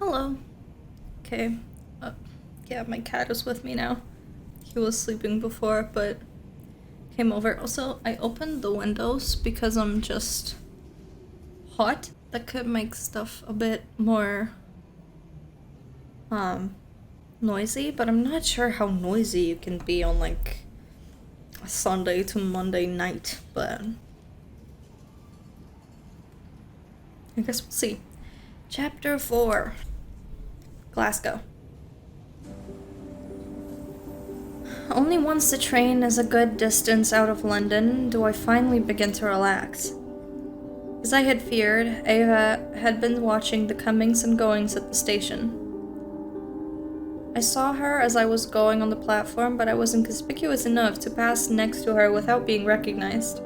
Hello. Okay. Yeah, my cat is with me now. He was sleeping before, but came over. Also, I opened the windows because I'm just hot. That could make stuff a bit more noisy, but I'm not sure how noisy you can be on like a Sunday to Monday night, but I guess we'll see. Chapter 4. Glasgow. Only once the train is a good distance out of London do I finally begin to relax. As I had feared, Ava had been watching the comings and goings at the station. I saw her as I was going on the platform, but I was inconspicuous enough to pass next to her without being recognized.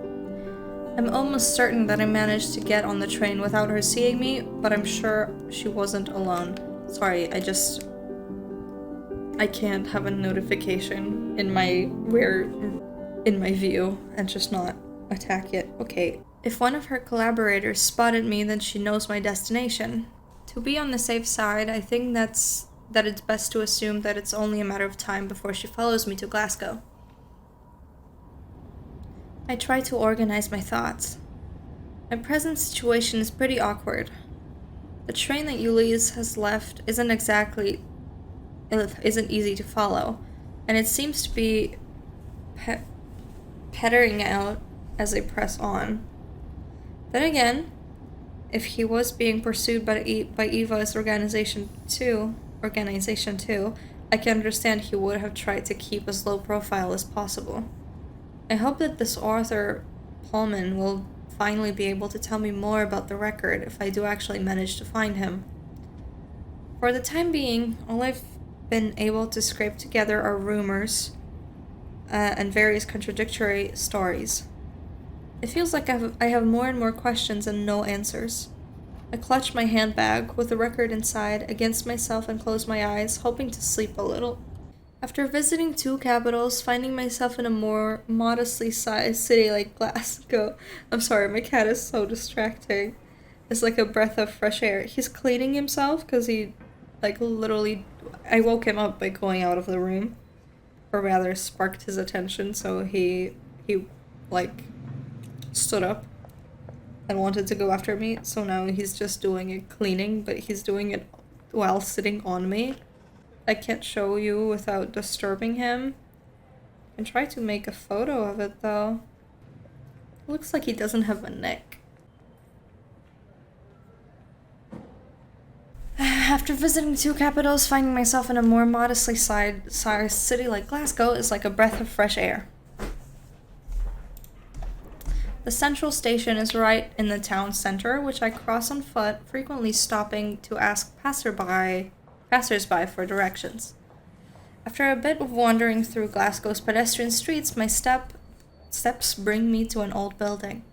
I'm almost certain that I managed to get on the train without her seeing me, but I'm sure she wasn't alone. Sorry, I can't have a notification in my view and just not attack it. Okay. If one of her collaborators spotted me, then she knows my destination. To be on the safe side, I think that it's best to assume that it's only a matter of time before she follows me to Glasgow. I try to organize my thoughts. My present situation is pretty awkward. The train that Ulysses has left isn't easy to follow, and it seems to be pettering out as I press on. Then again, if he was being pursued by Eva's organization too, I can understand he would have tried to keep as low profile as possible. I hope that this author, Pullman, will finally be able to tell me more about the record if I do actually manage to find him. For the time being, all I've been able to scrape together are rumors and various contradictory stories. It feels like I have more and more questions and no answers. I clutch my handbag with the record inside against myself and close my eyes, hoping to sleep a little. After visiting 2 capitals, finding myself in a more modestly sized city like Glasgow. I'm sorry, my cat is so distracting. It's like a breath of fresh air. He's cleaning himself because he, literally, I woke him up by going out of the room. Or rather, sparked his attention, so he stood up and wanted to go after me. So now he's just doing it cleaning, but he's doing it while sitting on me. I can't show you without disturbing him. I can try to make a photo of it, though. It looks like he doesn't have a neck. After visiting 2 capitals, finding myself in a more modestly sized city like Glasgow is like a breath of fresh air. The central station is right in the town center, which I cross on foot, frequently stopping to ask passersby for directions. After a bit of wandering through Glasgow's pedestrian streets, my steps bring me to an old building.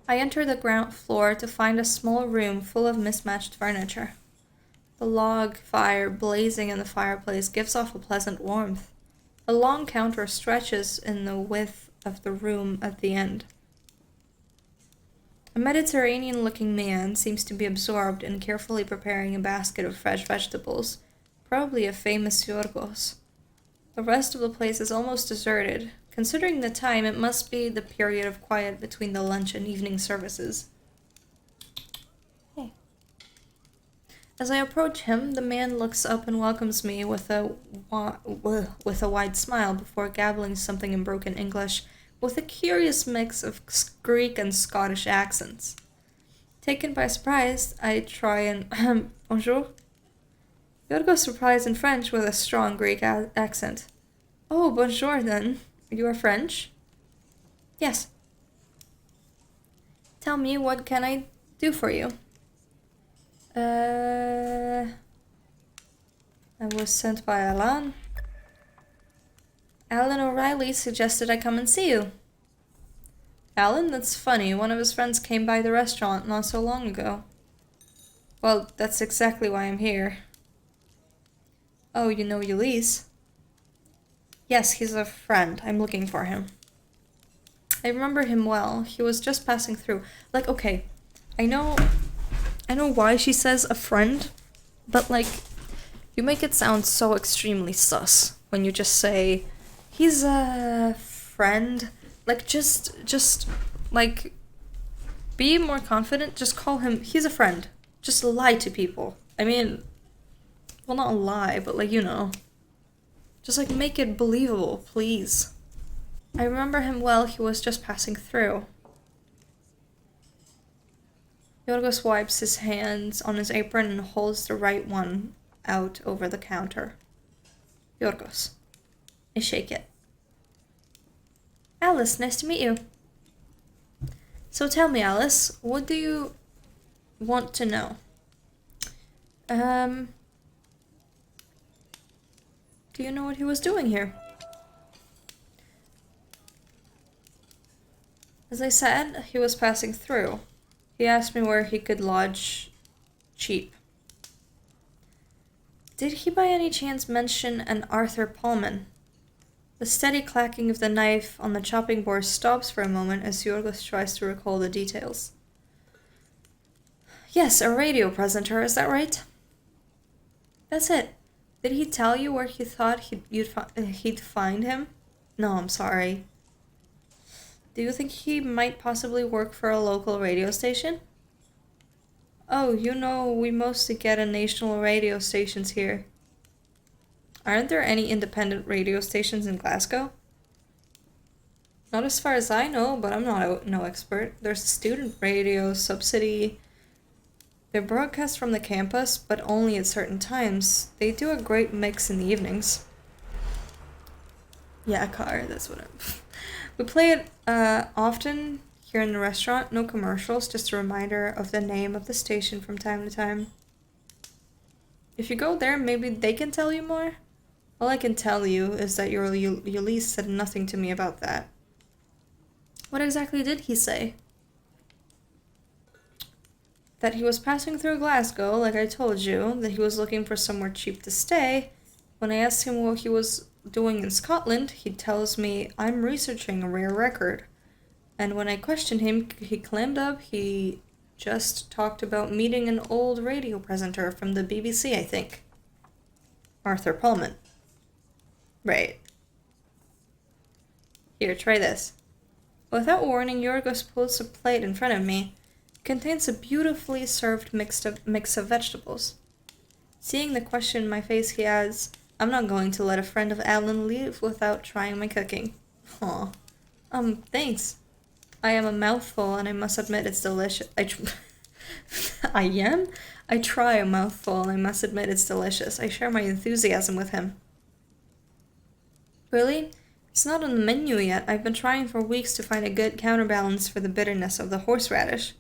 I enter the ground floor to find a small room full of mismatched furniture. The log fire blazing in the fireplace gives off a pleasant warmth. A long counter stretches in the width of the room at the end. A Mediterranean-looking man seems to be absorbed in carefully preparing a basket of fresh vegetables, probably a famous Yorgos. The rest of the place is almost deserted. Considering the time, it must be the period of quiet between the lunch and evening services. Hey. As I approach him, the man looks up and welcomes me with a wide smile before gabbling something in broken English, with a curious mix of Greek and Scottish accents. Taken by surprise, I try and bonjour. Yorgos replies in French with a strong Greek accent. Oh, bonjour then. You are French? Yes. Tell me, what can I do for you? I was sent by Alan. Alan O'Reilly suggested I come and see you. Alan? That's funny. One of his friends came by the restaurant not so long ago. Well, that's exactly why I'm here. Oh, you know Ulysses? Yes, he's a friend. I'm looking for him. I remember him well. He was just passing through. Okay, I know I know why she says a friend, but like, you make it sound so extremely sus when you just say, he's a friend. Like, just, like, be more confident. Just call him, he's a friend. Just lie to people. I mean, well, not lie, but like, you know. Just like, make it believable, please. I remember him well, he was just passing through. Yorgos wipes his hands on his apron and holds the right one out over the counter. Yorgos. I shake it. Alice, nice to meet you. So tell me, Alice, what do you want to know? Do you know what he was doing here? As I said, he was passing through. He asked me where he could lodge cheap. Did he by any chance mention an Arthur Pullman? The steady clacking of the knife on the chopping board stops for a moment as Yorgos tries to recall the details. Yes, a radio presenter, is that right? That's it. Did he tell you where he thought he'd find him? No, I'm sorry. Do you think he might possibly work for a local radio station? Oh, you know, we mostly get national radio stations here. Aren't there any independent radio stations in Glasgow? Not as far as I know, but I'm no expert. There's a student radio subsidy. They broadcast from the campus, but only at certain times. They do a great mix in the evenings. Yeah, a car, that's what I'm... We play it often here in the restaurant. No commercials, just a reminder of the name of the station from time to time. If you go there, maybe they can tell you more? All I can tell you is that your Ulysses said nothing to me about that. What exactly did he say? That he was passing through Glasgow, like I told you, that he was looking for somewhere cheap to stay. When I asked him what he was doing in Scotland, he tells me, I'm researching a rare record. And when I questioned him, he clammed up he just talked about meeting an old radio presenter from the BBC, I think. Arthur Pullman. Right. Here, try this. Without warning, Yorgos pulls a plate in front of me. It contains a beautifully served mix of vegetables. Seeing the question in my face, he adds, I'm not going to let a friend of Alan leave without trying my cooking. Aw. Thanks. I am a mouthful, and I must admit it's delicious. I am? I try a mouthful, and I must admit it's delicious. I share my enthusiasm with him. Really? It's not on the menu yet. I've been trying for weeks to find a good counterbalance for the bitterness of the horseradish.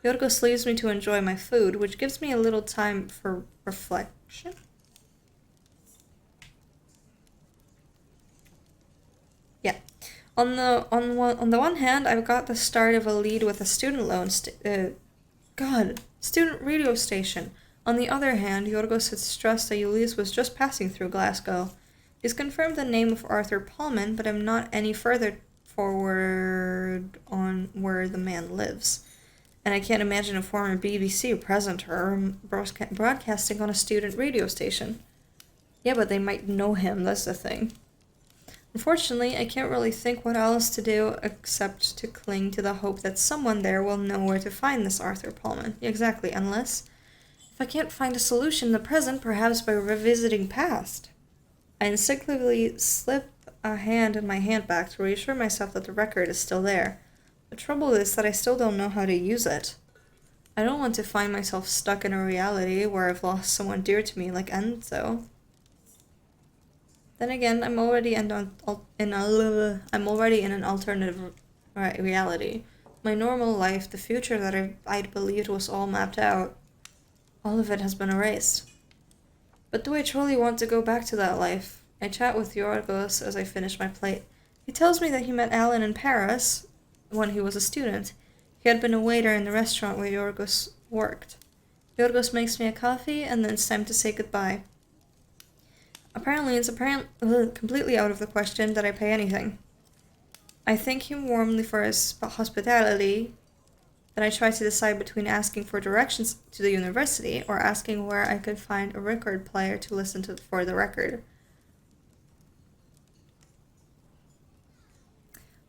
Yorgos leaves me to enjoy my food, which gives me a little time for reflection. Yeah. On the one hand, I've got the start of a lead with a student loan student radio station. On the other hand, Yorgos had stressed that Ulysses was just passing through Glasgow. He's confirmed the name of Arthur Pullman, but I'm not any further forward on where the man lives. And I can't imagine a former BBC presenter broadcasting on a student radio station. Yeah, but they might know him, that's the thing. Unfortunately, I can't really think what else to do except to cling to the hope that someone there will know where to find this Arthur Pullman. Exactly, unless... If I can't find a solution in the present, perhaps by revisiting past. I instinctively slip a hand in my handbag to reassure myself that the record is still there. The trouble is that I still don't know how to use it. I don't want to find myself stuck in a reality where I've lost someone dear to me like Enzo. Then again, I'm already in an alternative reality. My normal life, the future that I'd believed was all mapped out, all of it has been erased. But do I truly want to go back to that life? I chat with Yorgos as I finish my plate. He tells me that he met Alan in Paris when he was a student. He had been a waiter in the restaurant where Yorgos worked. Yorgos makes me a coffee, and then it's time to say goodbye. Apparently, it's completely out of the question that I pay anything. I thank him warmly for his hospitality, Then I tried to decide between asking for directions to the university or asking where I could find a record player to listen to for the record.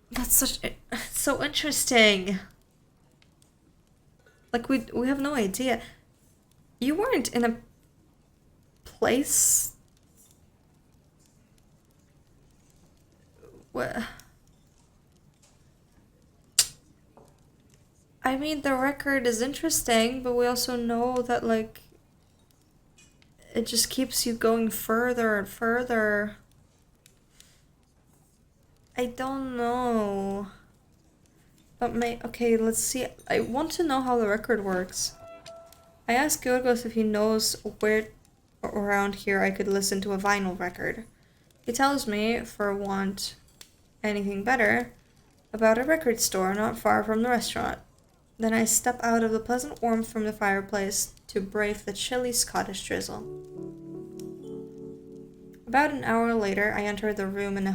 That's so interesting. Like we have no idea. You weren't in a place. What? I mean, the record is interesting, but we also know that like it just keeps you going further and further. I don't know. But okay, let's see. I want to know how the record works. I asked Yorgos if he knows where around here I could listen to a vinyl record. He tells me, for want anything better, about a record store not far from the restaurant. Then I step out of the pleasant warmth from the fireplace to brave the chilly Scottish drizzle. About an hour later, I enter the room in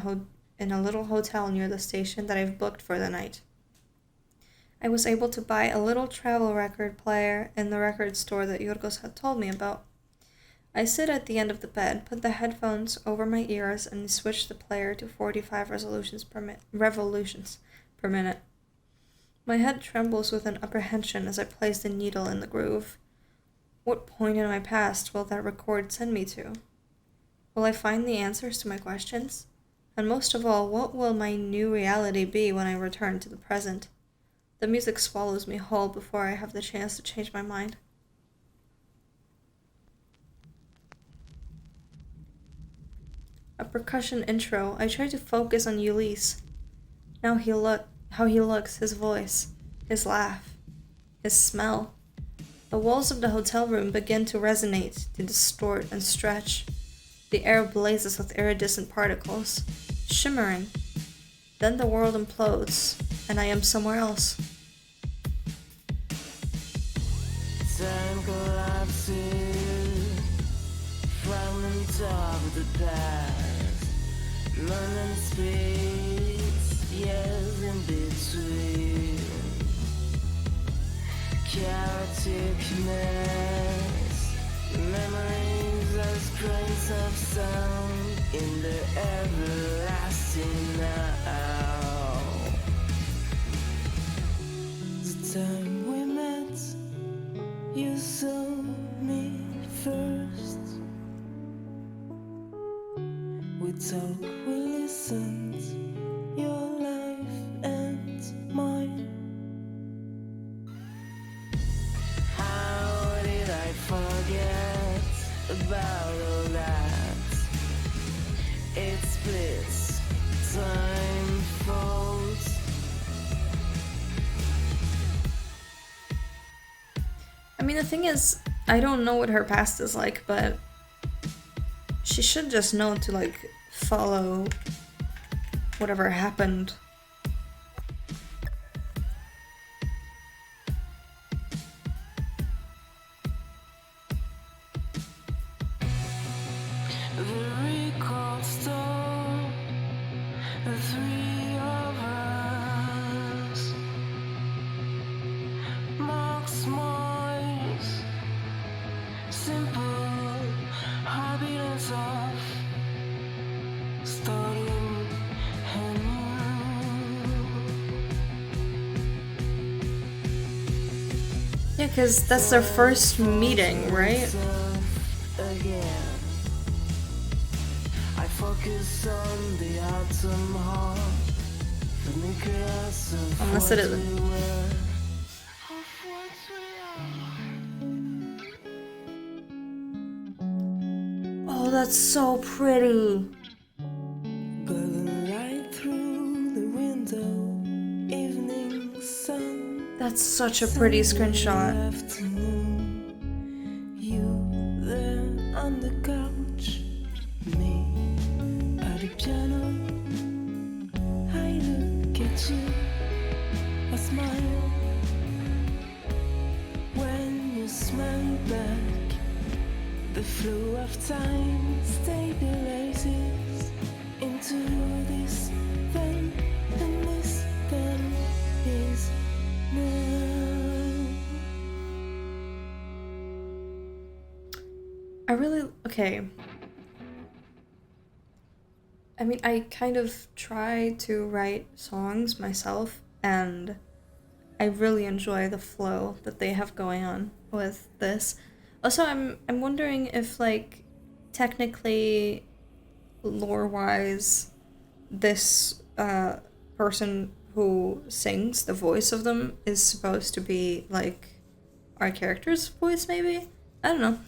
a little hotel near the station that I've booked for the night. I was able to buy a little travel record player in the record store that Yorgos had told me about. I sit at the end of the bed, put the headphones over my ears, and switch the player to 45 revolutions per minute. My head trembles with an apprehension as I place the needle in the groove. What point in my past will that record send me to? Will I find the answers to my questions? And most of all, what will my new reality be when I return to the present? The music swallows me whole before I have the chance to change my mind. A percussion intro. I try to focus on Ulysses. How he looks, his voice, his laugh, his smell. The walls of the hotel room begin to resonate, to distort and stretch. The air blazes with iridescent particles, shimmering. Then the world implodes, and I am somewhere else. Time collapses, fragments of the past, moment space, years in between, chaotic mess, memories as grains of sound in the everlasting now. The time we met, you saw me first. We talk, we listened, your life and mine. How did I forget about all that? It splits, time folds. I mean, the thing is, I don't know what her past is like, but she should just know to, like, follow whatever happened. The record store, the three of us, Mark smiles, simple happiness of starting anew. Yeah, because that's their first meeting, right? Again, I focus on the autumn heart, the nucleus of Unless it what isn't. we were. Oh, that's so pretty. Burning light through the window, evening sun. That's such a pretty screenshot. Afternoon, you there on the couch, me at the piano. I look at you, I smile. When you smile back, the flow of time stabilizes into this then, and this then is now. Okay. I mean, I kind of try to write songs myself, and I really enjoy the flow that they have going on with this. Also, I'm wondering if, like, technically, lore-wise, this person who sings the voice of them is supposed to be, like, our character's voice, maybe? I don't know.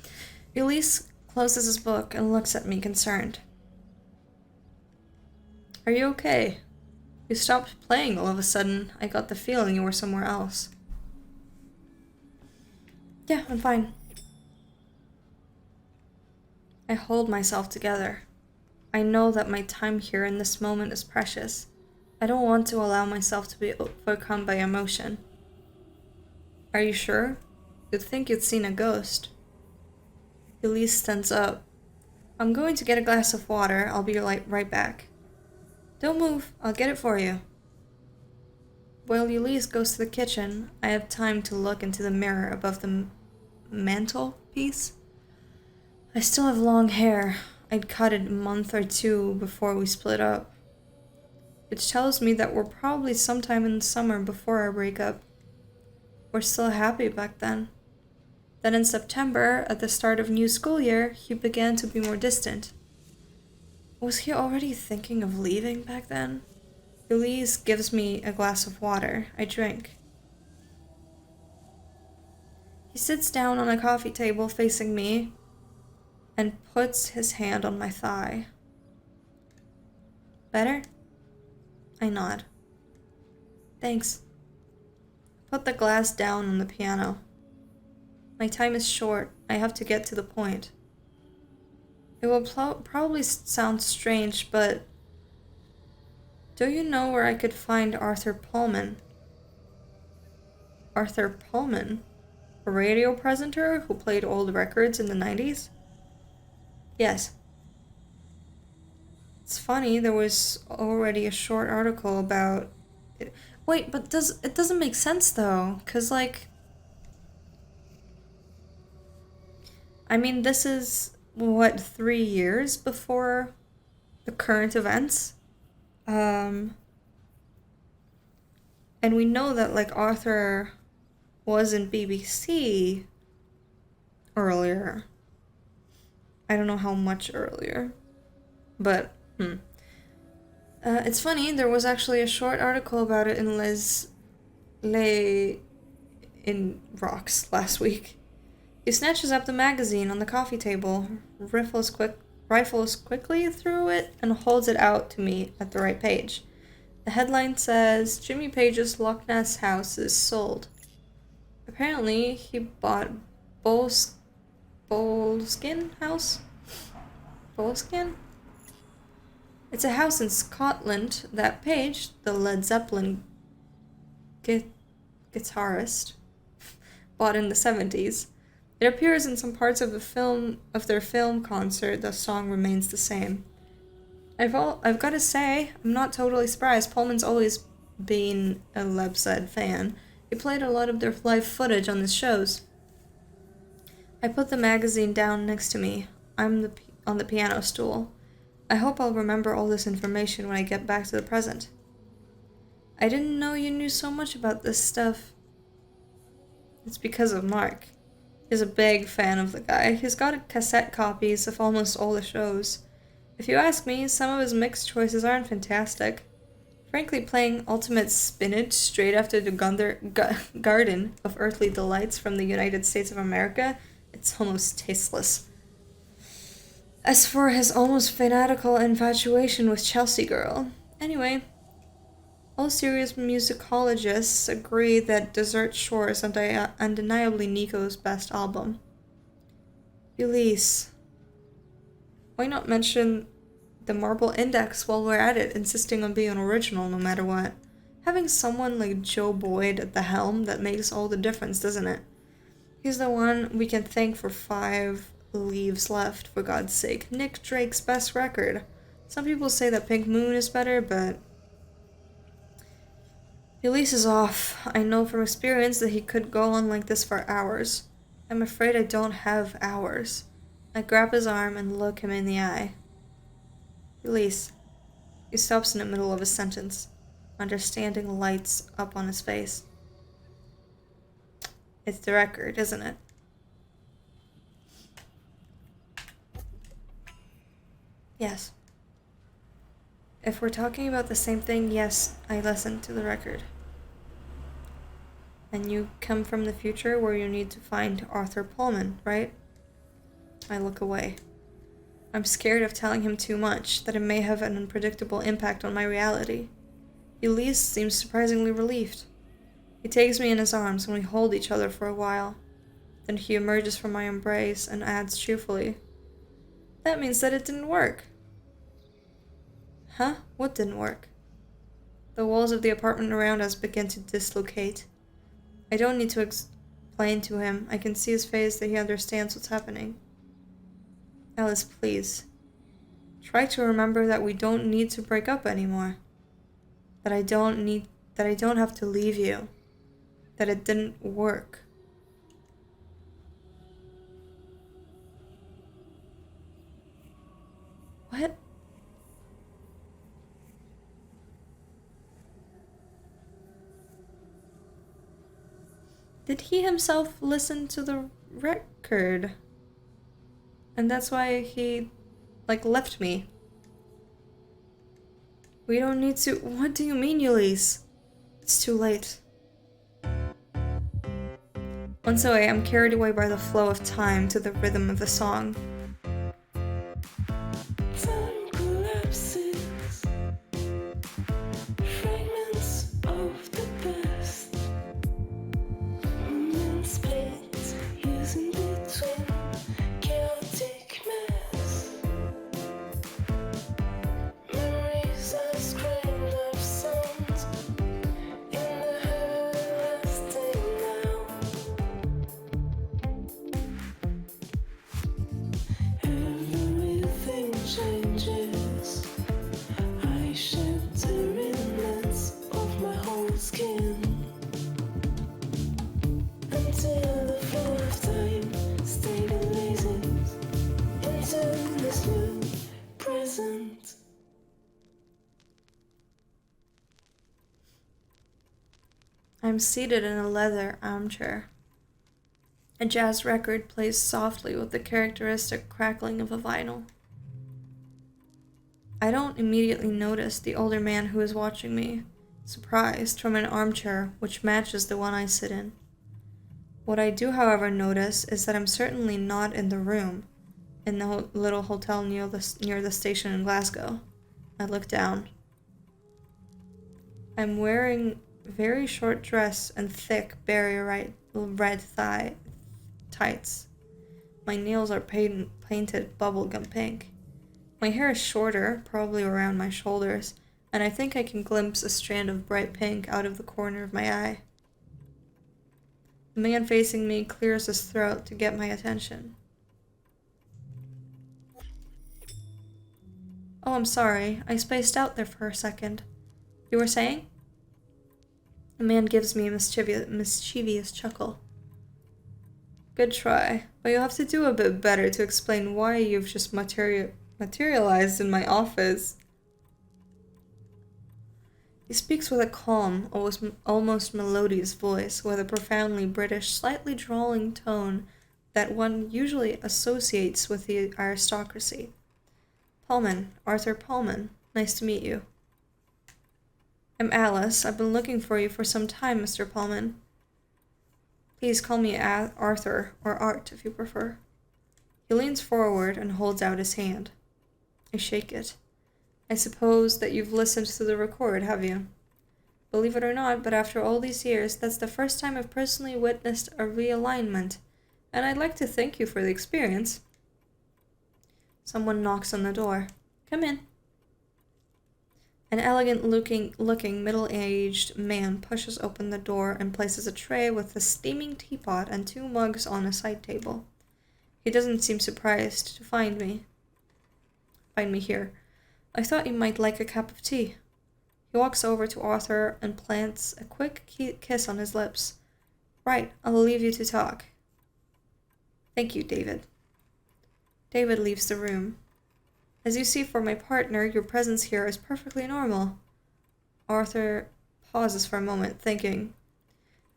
Elise closes his book and looks at me concerned. Are you okay? You stopped playing all of a sudden. I got the feeling you were somewhere else. Yeah, I'm fine. I hold myself together. I know that my time here in this moment is precious. I don't want to allow myself to be overcome by emotion. Are you sure? You'd think you'd seen a ghost. Elise stands up. I'm going to get a glass of water. I'll be right back. Don't move. I'll get it for you. While Elise goes to the kitchen, I have time to look into the mirror above the mantelpiece. I still have long hair. I'd cut it a month or two before we split up. Which tells me that we're probably sometime in the summer before our breakup. We're still happy back then. Then in September, at the start of new school year, he began to be more distant. Was he already thinking of leaving back then? Elise gives me a glass of water. I drink. He sits down on a coffee table facing me and puts his hand on my thigh. Better? I nod. Thanks. Put the glass down on the piano. My time is short. I have to get to the point. It will probably sound strange, but do you know where I could find Arthur Pullman? Arthur Pullman? A radio presenter who played old records in the 90s? Yes. It's funny, there was already a short article about it. Wait, but it doesn't make sense though, cause like, I mean, this is what, 3 years before the current events, and we know that like Arthur was in BBC earlier. I don't know how much earlier, but it's funny, there was actually a short article about it in in Rocks last week. He snatches up the magazine on the coffee table, rifles quickly through it, and holds it out to me at the right page. The headline says, Jimmy Page's Loch Ness house is sold. Apparently, he bought Boleskine house? Boleskine? It's a house in Scotland that Page, the Led Zeppelin guitarist, bought in the 70s. It appears in some parts of their film concert. The song remains the same. I've got to say, I'm not totally surprised. Pullman's always been a Lebsed fan. He played a lot of their live footage on his shows. I put the magazine down next to me. I'm on the piano stool. I hope I'll remember all this information when I get back to the present. I didn't know you knew so much about this stuff. It's because of Mark. He's a big fan of the guy. He's got cassette copies of almost all the shows. If you ask me, some of his mixed choices aren't fantastic. Frankly, playing Ultimate Spinach straight after the Garden of Earthly Delights from the United States of America, it's almost tasteless. As for his almost fanatical infatuation with Chelsea Girl. Anyway, all serious musicologists agree that Desert Shore is undeniably Nico's best album. Elise. Why not mention the Marble Index while we're at it, insisting on being original no matter what? Having someone like Joe Boyd at the helm, that makes all the difference, doesn't it? He's the one we can thank for 5 leaves left, for God's sake. Nick Drake's best record. Some people say that Pink Moon is better, but Elise is off. I know from experience that he could go on like this for hours. I'm afraid I don't have hours. I grab his arm and look him in the eye. Elise. He stops in the middle of a sentence. Understanding lights up on his face. It's the record, isn't it? Yes. If we're talking about the same thing, yes, I listened to the record. And you come from the future where you need to find Arthur Pullman, right? I look away. I'm scared of telling him too much, that it may have an unpredictable impact on my reality. Elise seems surprisingly relieved. He takes me in his arms and we hold each other for a while. Then he emerges from my embrace and adds cheerfully, "That means that it didn't work." Huh? What didn't work? The walls of the apartment around us begin to dislocate. I don't need to explain to him. I can see his face that he understands what's happening. Alice, please. Try to remember that we don't need to break up anymore. That I don't have to leave you. That it didn't work. What? Did he himself listen to the record? And that's why he, left me. We don't need to. What do you mean, Ulysses? It's too late. Once away, I'm carried away by the flow of time to the rhythm of the song. Time collapses, fragments of the past. Moments split, years in between, chaotic mess. Memories are screamed of sounds in the everlasting now. Everything changes. I shed the remnants of my whole skin until the flow of time stabilizes into this new present. I'm seated in a leather armchair. A jazz record plays softly with the characteristic crackling of a vinyl. I don't immediately notice the older man who is watching me, surprised, from an armchair which matches the one I sit in. What I do, however, notice is that I'm certainly not in the room, in the little hotel near the station in Glasgow. I look down. I'm wearing a very short dress and thick berry red tights. My nails are painted bubblegum pink. My hair is shorter, probably around my shoulders, and I think I can glimpse a strand of bright pink out of the corner of my eye. The man facing me clears his throat to get my attention. Oh, I'm sorry. I spaced out there for a second. You were saying? The man gives me a mischievous chuckle. Good try, but you'll have to do a bit better to explain why you've just materialized in my office. He speaks with a calm, almost melodious voice, with a profoundly British, slightly drawling tone that one usually associates with the aristocracy. Pullman, Arthur Pullman, nice to meet you. I'm Alice. I've been looking for you for some time, Mr. Pullman. Please call me Arthur, or Art if you prefer. He leans forward and holds out his hand. I shake it. I suppose that you've listened to the record, have you? Believe it or not, but after all these years, that's the first time I've personally witnessed a realignment, and I'd like to thank you for the experience. Someone knocks on the door. Come in. An elegant-looking middle-aged man pushes open the door and places a tray with a steaming teapot and 2 mugs on a side table. He doesn't seem surprised to find me here. I thought you might like a cup of tea. He walks over to Arthur and plants a quick kiss on his lips. Right, I'll leave you to talk. Thank you, David. David leaves the room. As you see, for my partner, your presence here is perfectly normal. Arthur pauses for a moment, thinking.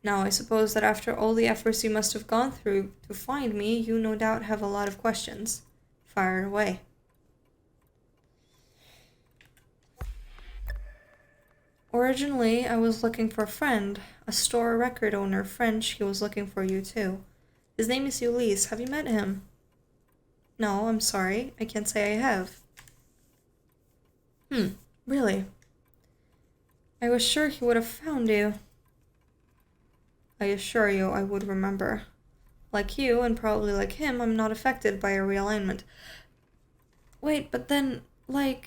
Now, I suppose that after all the efforts you must have gone through to find me, you no doubt have a lot of questions. Fire away. Originally, I was looking for a friend, a store record owner, French. He was looking for you too. His name is Ulysse. Have you met him? No, I'm sorry. I can't say I have. Really? I was sure he would have found you. I assure you I would remember. Like you, and probably like him, I'm not affected by a realignment. Wait, but then, well,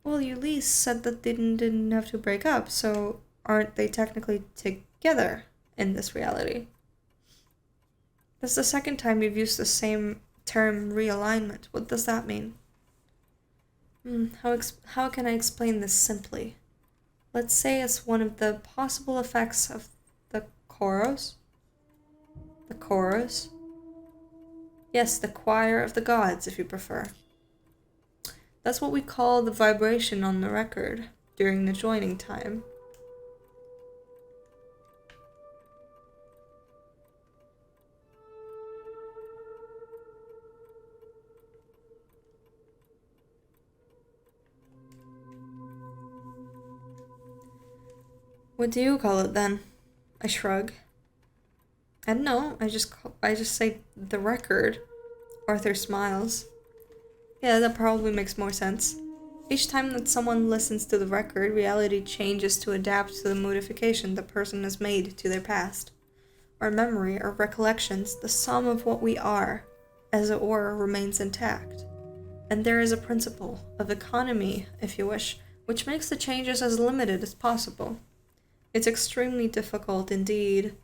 Ulysse said that they didn't have to break up, so aren't they technically together in this reality? That's the second time you've used the same term, realignment. What does that mean? How can I explain this simply? Let's say it's one of the possible effects of the chorus. The chorus? Yes, the choir of the gods, if you prefer. That's what we call the vibration on the record during the joining time. What do you call it then? I shrug. I don't know. I just say the record. Arthur smiles. Yeah, that probably makes more sense. Each time that someone listens to the record, reality changes to adapt to the modification the person has made to their past. Our memory, our recollections, the sum of what we are, as it were, remains intact. And there is a principle of economy, if you wish, which makes the changes as limited as possible. It's extremely difficult indeed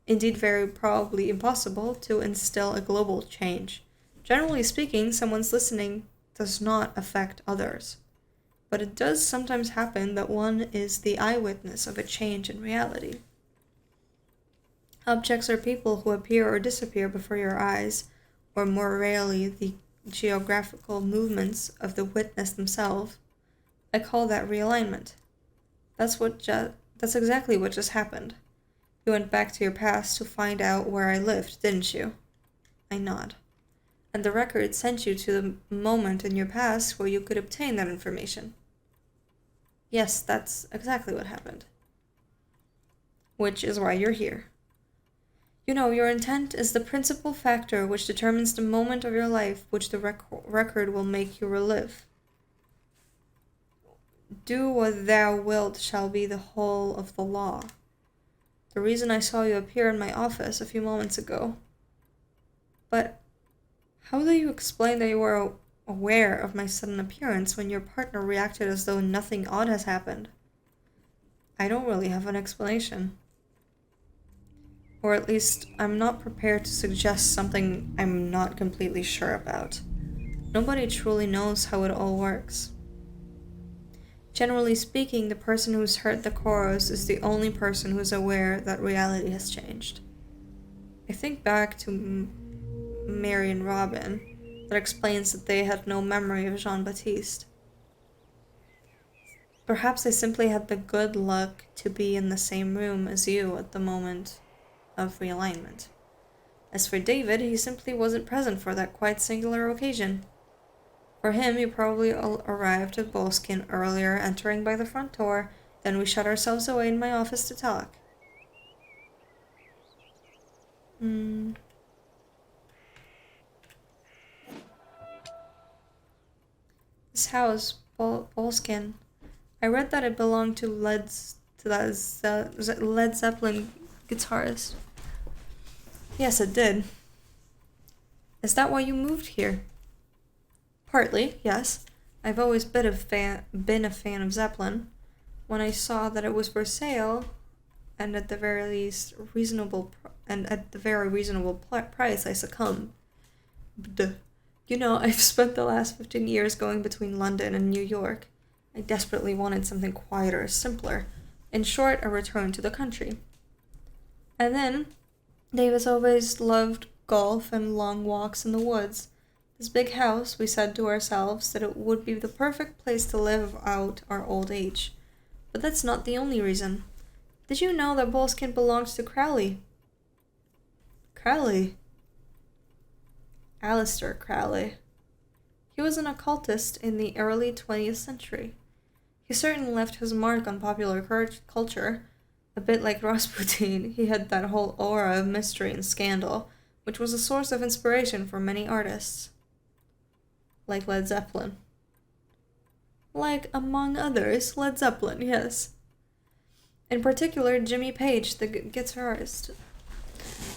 very probably impossible, to instill a global change. Generally speaking, someone's listening does not affect others. But it does sometimes happen that one is the eyewitness of a change in reality. Objects or people who appear or disappear before your eyes, or more rarely the geographical movements of the witness themselves, I call that realignment. That's exactly what just happened. You went back to your past to find out where I lived, didn't you? I nod. And the record sent you to the moment in your past where you could obtain that information. Yes, that's exactly what happened. Which is why you're here. You know, your intent is the principal factor which determines the moment of your life which the record will make you relive. Do what thou wilt shall be the whole of the law. The reason I saw you appear in my office a few moments ago. But how do you explain that you were aware of my sudden appearance when your partner reacted as though nothing odd has happened? I don't really have an explanation. Or at least, I'm not prepared to suggest something I'm not completely sure about. Nobody truly knows how it all works. Generally speaking, the person who's heard the chorus is the only person who's aware that reality has changed. I think back to Mary and Robin, that explains that they had no memory of Jean-Baptiste. Perhaps they simply had the good luck to be in the same room as you at the moment of realignment. As for David, he simply wasn't present for that quite singular occasion. For him, you probably arrived at bluesky earlier, entering by the front door, then we shut ourselves away in my office to talk. This house, bluesky, I read that it belonged to Led Zeppelin guitarist. Yes, it did. Is that why you moved here? Partly, yes. I've always been a fan of Zeppelin. When I saw that it was for sale, and at the very reasonable price, I succumbed. You know, I've spent the last 15 years going between London and New York. I desperately wanted something quieter, simpler. In short, a return to the country. And then, Davis always loved golf and long walks in the woods. This big house, we said to ourselves that it would be the perfect place to live out our old age. But that's not the only reason. Did you know that Boleskine belongs to Crowley? Crowley? Aleister Crowley. He was an occultist in the early 20th century. He certainly left his mark on popular culture. A bit like Rasputin, he had that whole aura of mystery and scandal, which was a source of inspiration for many artists. Like Led Zeppelin. Like, among others, Led Zeppelin, yes. In particular, Jimmy Page, the guitarist.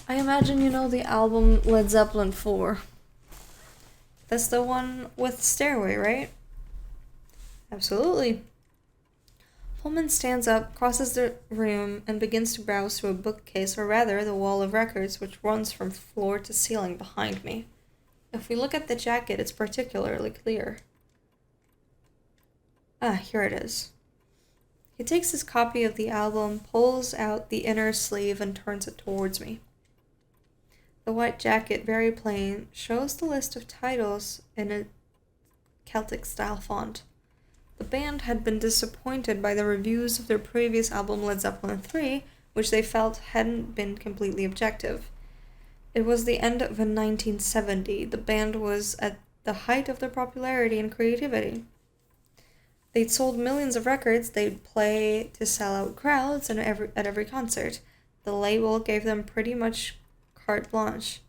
I imagine you know the album Led Zeppelin 4. That's the one with Stairway, right? Absolutely. Pullman stands up, crosses the room, and begins to browse through a bookcase, or rather, the wall of records, which runs from floor to ceiling behind me. If we look at the jacket, it's particularly clear. Here it is. He takes his copy of the album, pulls out the inner sleeve, and turns it towards me. The white jacket, very plain, shows the list of titles in a Celtic-style font. The band had been disappointed by the reviews of their previous album Led Zeppelin 3, which they felt hadn't been completely objective. It was the end of 1970. The band was at the height of their popularity and creativity. They'd sold millions of records, they'd play to sell out crowds at every concert. The label gave them pretty much carte blanche.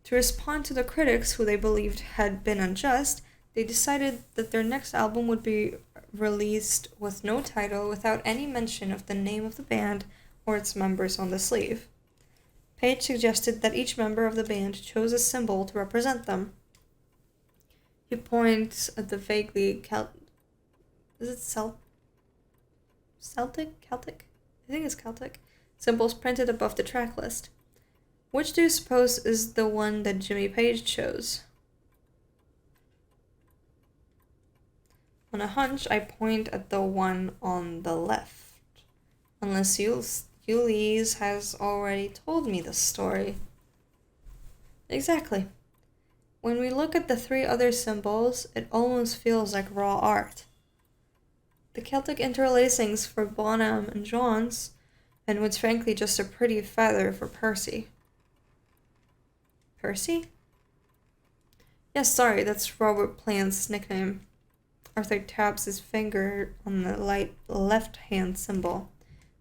To respond to the critics, who they believed had been unjust, they decided that their next album would be released with no title, without any mention of the name of the band or its members on the sleeve. Page suggested that each member of the band chose a symbol to represent them. He points at the vaguely Celtic? I think it's Celtic. Symbols printed above the track list. Which do you suppose is the one that Jimmy Page chose? On a hunch, I point at the one on the left. Unless Ulysses has already told me the story. Exactly. When we look at the three other symbols, it almost feels like raw art. The Celtic interlacings for Bonham and Johns, and what's frankly just a pretty feather for Percy. Percy? Yes, sorry, that's Robert Plant's nickname. Arthur taps his finger on the light left-hand symbol.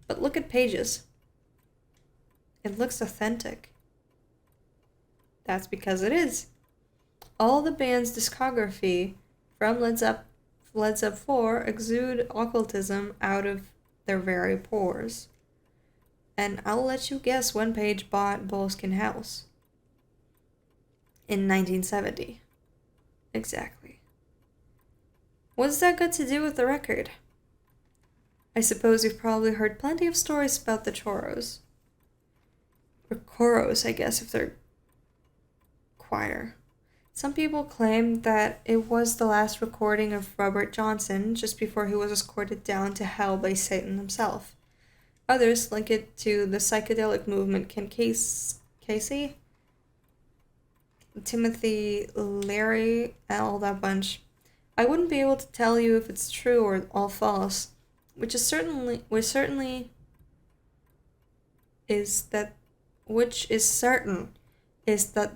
But look at Page's. It looks authentic. That's because it is. All the band's discography, from Led Zepp 4, exude occultism out of their very pores. And I'll let you guess when Page bought Boleskine House. In 1970. Exactly. What's that got to do with the record? I suppose you've probably heard plenty of stories about the choros. Or choros, I guess, if they're choir. Some people claim that it was the last recording of Robert Johnson just before he was escorted down to hell by Satan himself. Others link it to the psychedelic movement. Casey? Timothy Leary, all that bunch. I wouldn't be able to tell you if it's true or all false, which is certain is that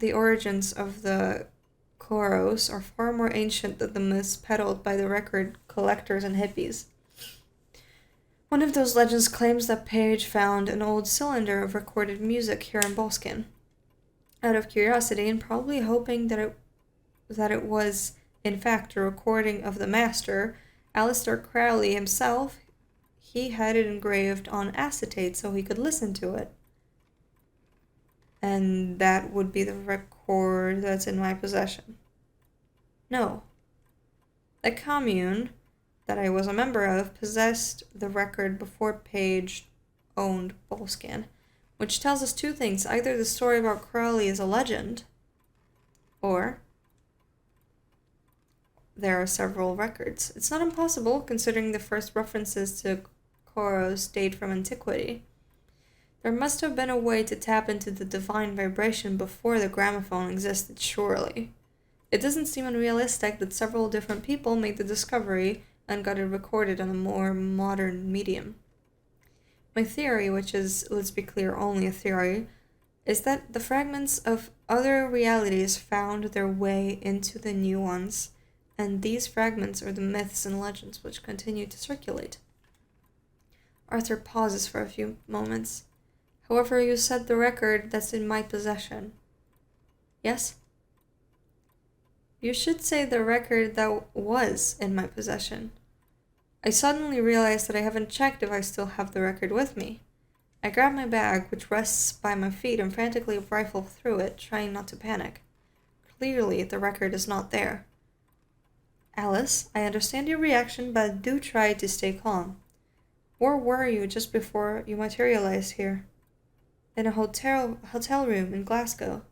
the origins of the choros are far more ancient than the myths peddled by the record collectors and hippies. One of those legends claims that Page found an old cylinder of recorded music here in Boleskine. Out of curiosity, and probably hoping that it was in fact a recording of the master, Aleister Crowley himself, he had it engraved on acetate so he could listen to it. And that would be the record that's in my possession. No. The commune that I was a member of possessed the record before Page owned Boleskine, which tells us two things. Either the story about Crowley is a legend, or there are several records. It's not impossible, considering the first references to choros date from antiquity. There must have been a way to tap into the divine vibration before the gramophone existed, surely. It doesn't seem unrealistic that several different people made the discovery and got it recorded on a more modern medium. My theory, which is, let's be clear, only a theory, is that the fragments of other realities found their way into the new ones, and these fragments are the myths and legends which continue to circulate. Arthur pauses for a few moments. However, you said the record that's in my possession. Yes? You should say the record that was in my possession. I suddenly realize that I haven't checked if I still have the record with me. I grab my bag, which rests by my feet, and frantically rifle through it, trying not to panic. Clearly, the record is not there. Alice, I understand your reaction, but do try to stay calm. Where were you just before you materialized here? In a hotel room in Glasgow.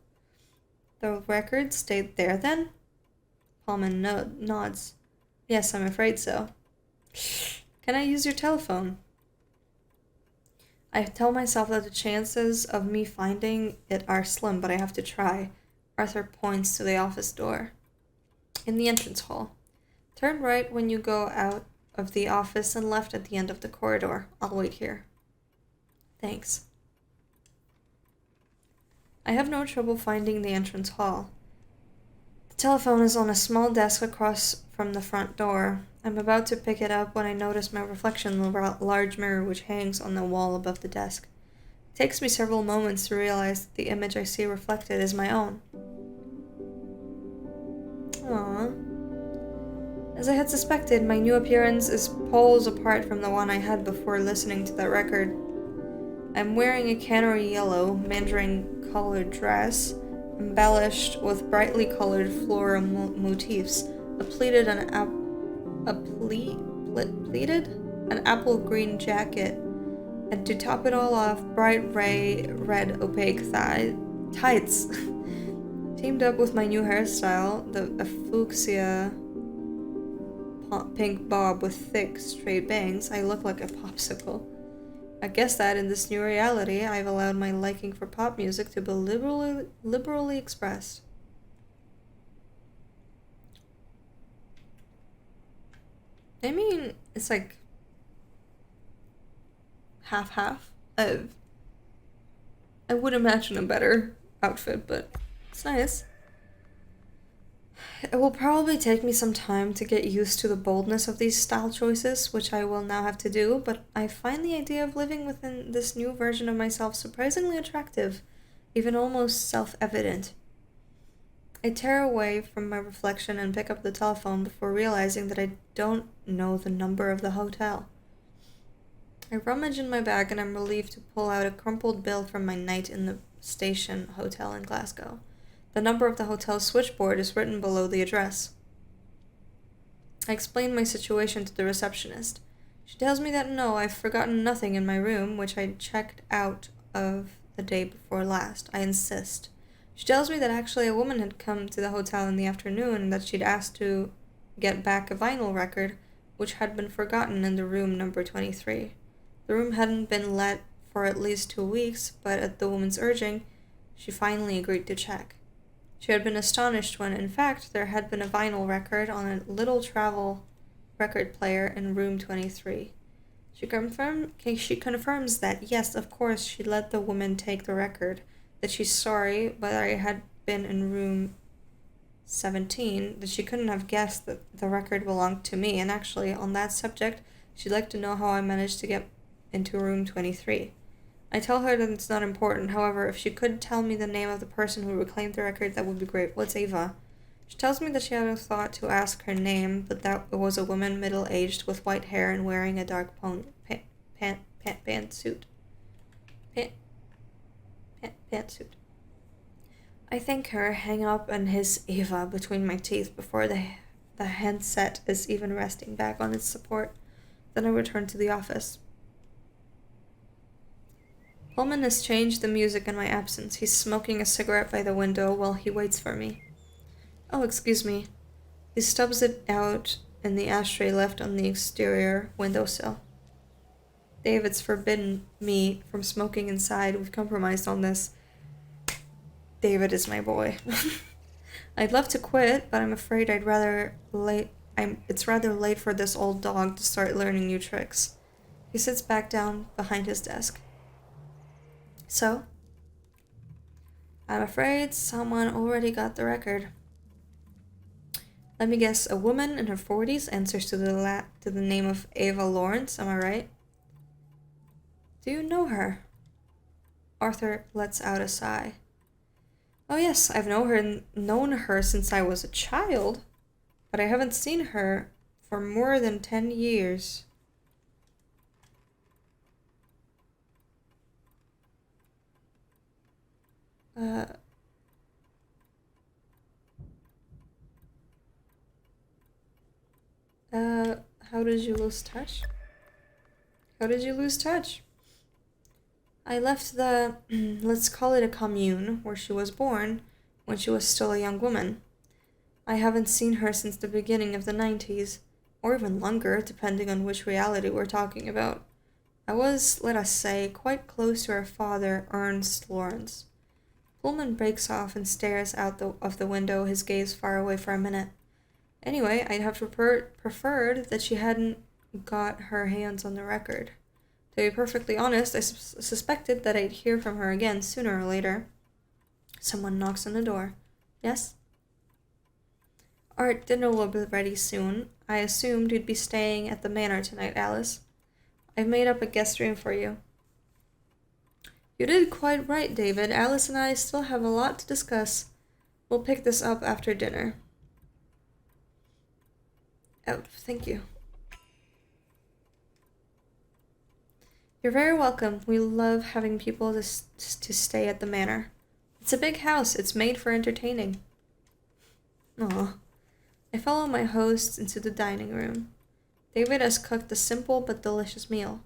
The record stayed there then? Pullman nods. Yes, I'm afraid so. Can I use your telephone? I tell myself that the chances of me finding it are slim, but I have to try. Arthur points to the office door. In the entrance hall. Turn right when you go out of the office and left at the end of the corridor. I'll wait here. Thanks. I have no trouble finding the entrance hall. The telephone is on a small desk across from the front door. I'm about to pick it up when I notice my reflection in the large mirror which hangs on the wall above the desk. It takes me several moments to realize that the image I see reflected is my own. Aww. As I had suspected, my new appearance is poles apart from the one I had before listening to that record. I'm wearing a canary yellow, mandarin-colored dress, embellished with brightly colored floral motifs, pleated an apple green jacket, and to top it all off, bright red opaque tights. Teamed up with my new hairstyle, a fuchsia pink bob with thick, straight bangs, I look like a popsicle. I guess that in this new reality, I've allowed my liking for pop music to be liberally expressed. I mean, it's like half-half. I would imagine a better outfit, but it's nice. It will probably take me some time to get used to the boldness of these style choices, which I will now have to do, but I find the idea of living within this new version of myself surprisingly attractive, even almost self-evident. I tear away from my reflection and pick up the telephone before realizing that I don't know the number of the hotel. I rummage in my bag and I'm relieved to pull out a crumpled bill from my night in the station hotel in Glasgow. The number of the hotel's switchboard is written below the address. I explain my situation to the receptionist. She tells me that no, I've forgotten nothing in my room, which I checked out of the day before last. I insist. She tells me that actually a woman had come to the hotel in the afternoon and that she'd asked to get back a vinyl record, which had been forgotten in the room number 23. The room hadn't been let for at least 2 weeks, but at the woman's urging, she finally agreed to check. She had been astonished when, in fact, there had been a vinyl record on a little travel record player in room 23. She confirms that, yes, of course, she let the woman take the record, that she's sorry, but I had been in room 17, that she couldn't have guessed that the record belonged to me, and actually, on that subject, she'd like to know how I managed to get into room 23. I tell her that it's not important. However, if she could tell me the name of the person who reclaimed the record, that would be great. What's Ava? She tells me that she hadn't thought to ask her name, but that it was a woman middle-aged with white hair and wearing a dark pantsuit. Pantsuit. I thank her, hang up and hiss Ava between my teeth before the handset is even resting back on its support. Then I return to the office. Pullman has changed the music in my absence. He's smoking a cigarette by the window while he waits for me. Oh, excuse me. He stubs it out in the ashtray left on the exterior windowsill. David's forbidden me from smoking inside. We've compromised on this. David is my boy. I'd love to quit, but I'm afraid it's rather late for this old dog to start learning new tricks. He sits back down behind his desk. So? I'm afraid someone already got the record. Let me guess, a woman in her 40s answers to the name of Ava Lawrence, am I right? Do you know her? Arthur lets out a sigh. Oh yes, I've known her since I was a child, but I haven't seen her for more than 10 years. How did you lose touch? How did you lose touch? I left the, let's call it a commune, where she was born, when she was still a young woman. I haven't seen her since the beginning of the 90s, or even longer, depending on which reality we're talking about. I was, let us say, quite close to her father, Ernst Lawrence. Pullman breaks off and stares out of the window, his gaze far away for a minute. Anyway, I'd have preferred that she hadn't got her hands on the record. To be perfectly honest, I suspected that I'd hear from her again sooner or later. Someone knocks on the door. Yes? Art, dinner will be ready soon. I assumed you'd be staying at the manor tonight, Alice. I've made up a guest room for you. You did quite right, David. Alice and I still have a lot to discuss. We'll pick this up after dinner. Oh, thank you. You're very welcome. We love having people to stay at the manor. It's a big house. It's made for entertaining. Aw. I follow my hosts into the dining room. David has cooked a simple but delicious meal.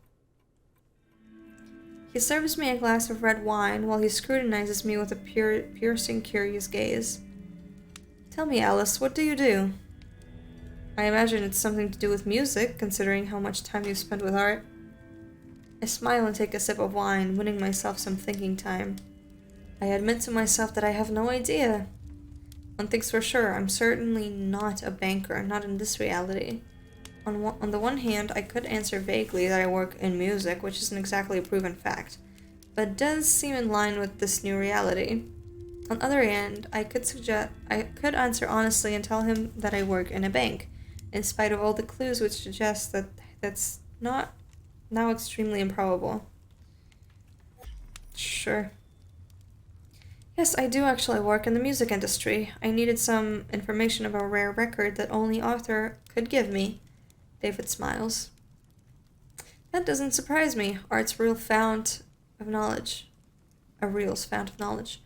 He serves me a glass of red wine while he scrutinizes me with a piercing, curious gaze. Tell me, Alice, what do you do? I imagine it's something to do with music, considering how much time you've spent with Art. I smile and take a sip of wine, winning myself some thinking time. I admit to myself that I have no idea. One thing's for sure, I'm certainly not a banker, not in this reality. On the one hand, I could answer vaguely that I work in music, which isn't exactly a proven fact, but it does seem in line with this new reality. On the other hand, I could answer honestly and tell him that I work in a bank, in spite of all the clues which suggest that that's not now extremely improbable. Sure. Yes, I do actually work in the music industry. I needed some information about a rare record that only Arthur could give me. David smiles. That doesn't surprise me. Art's real fount of knowledge. A real's fount of knowledge.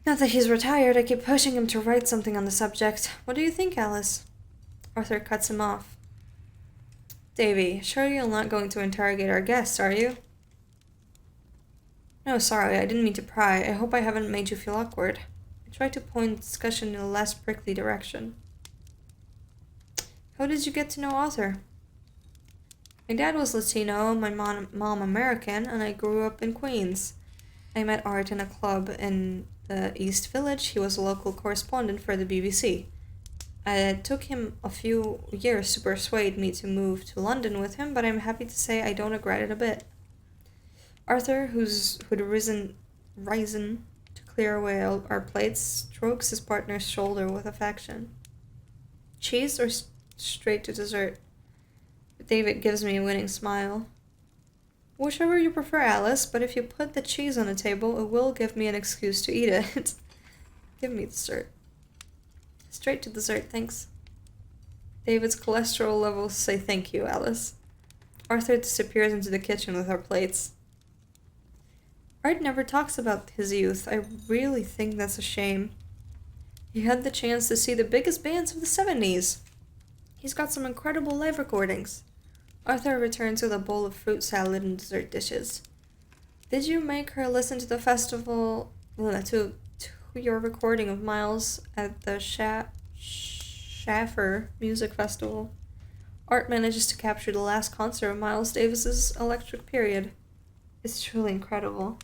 Now that he's retired, I keep pushing him to write something on the subject. What do you think, Alice? Arthur cuts him off. Davy, sure you're not going to interrogate our guests, are you? No, sorry, I didn't mean to pry. I hope I haven't made you feel awkward. I tried to point the discussion in a less prickly direction. How did you get to know Arthur? My dad was Latino, my mom American, and I grew up in Queens. I met Art in a club in the East Village. He was a local correspondent for the BBC. It took him a few years to persuade me to move to London with him, but I'm happy to say I don't regret it a bit. Arthur, who'd risen to clear away our plates, strokes his partner's shoulder with affection. Cheese or straight to dessert? David gives me a winning smile. Whichever you prefer, Alice, but if you put the cheese on the table, it will give me an excuse to eat it. Give me dessert. Straight to dessert, thanks. David's cholesterol levels say thank you, Alice. Arthur disappears into the kitchen with our plates. Art never talks about his youth. I really think that's a shame. He had the chance to see the biggest bands of the 70s. He's got some incredible live recordings. Arthur returns with a bowl of fruit salad and dessert dishes. Did you make her listen to the festival, to your recording of Miles at the Schaffer Music Festival? Art manages to capture the last concert of Miles Davis's electric period. It's truly incredible.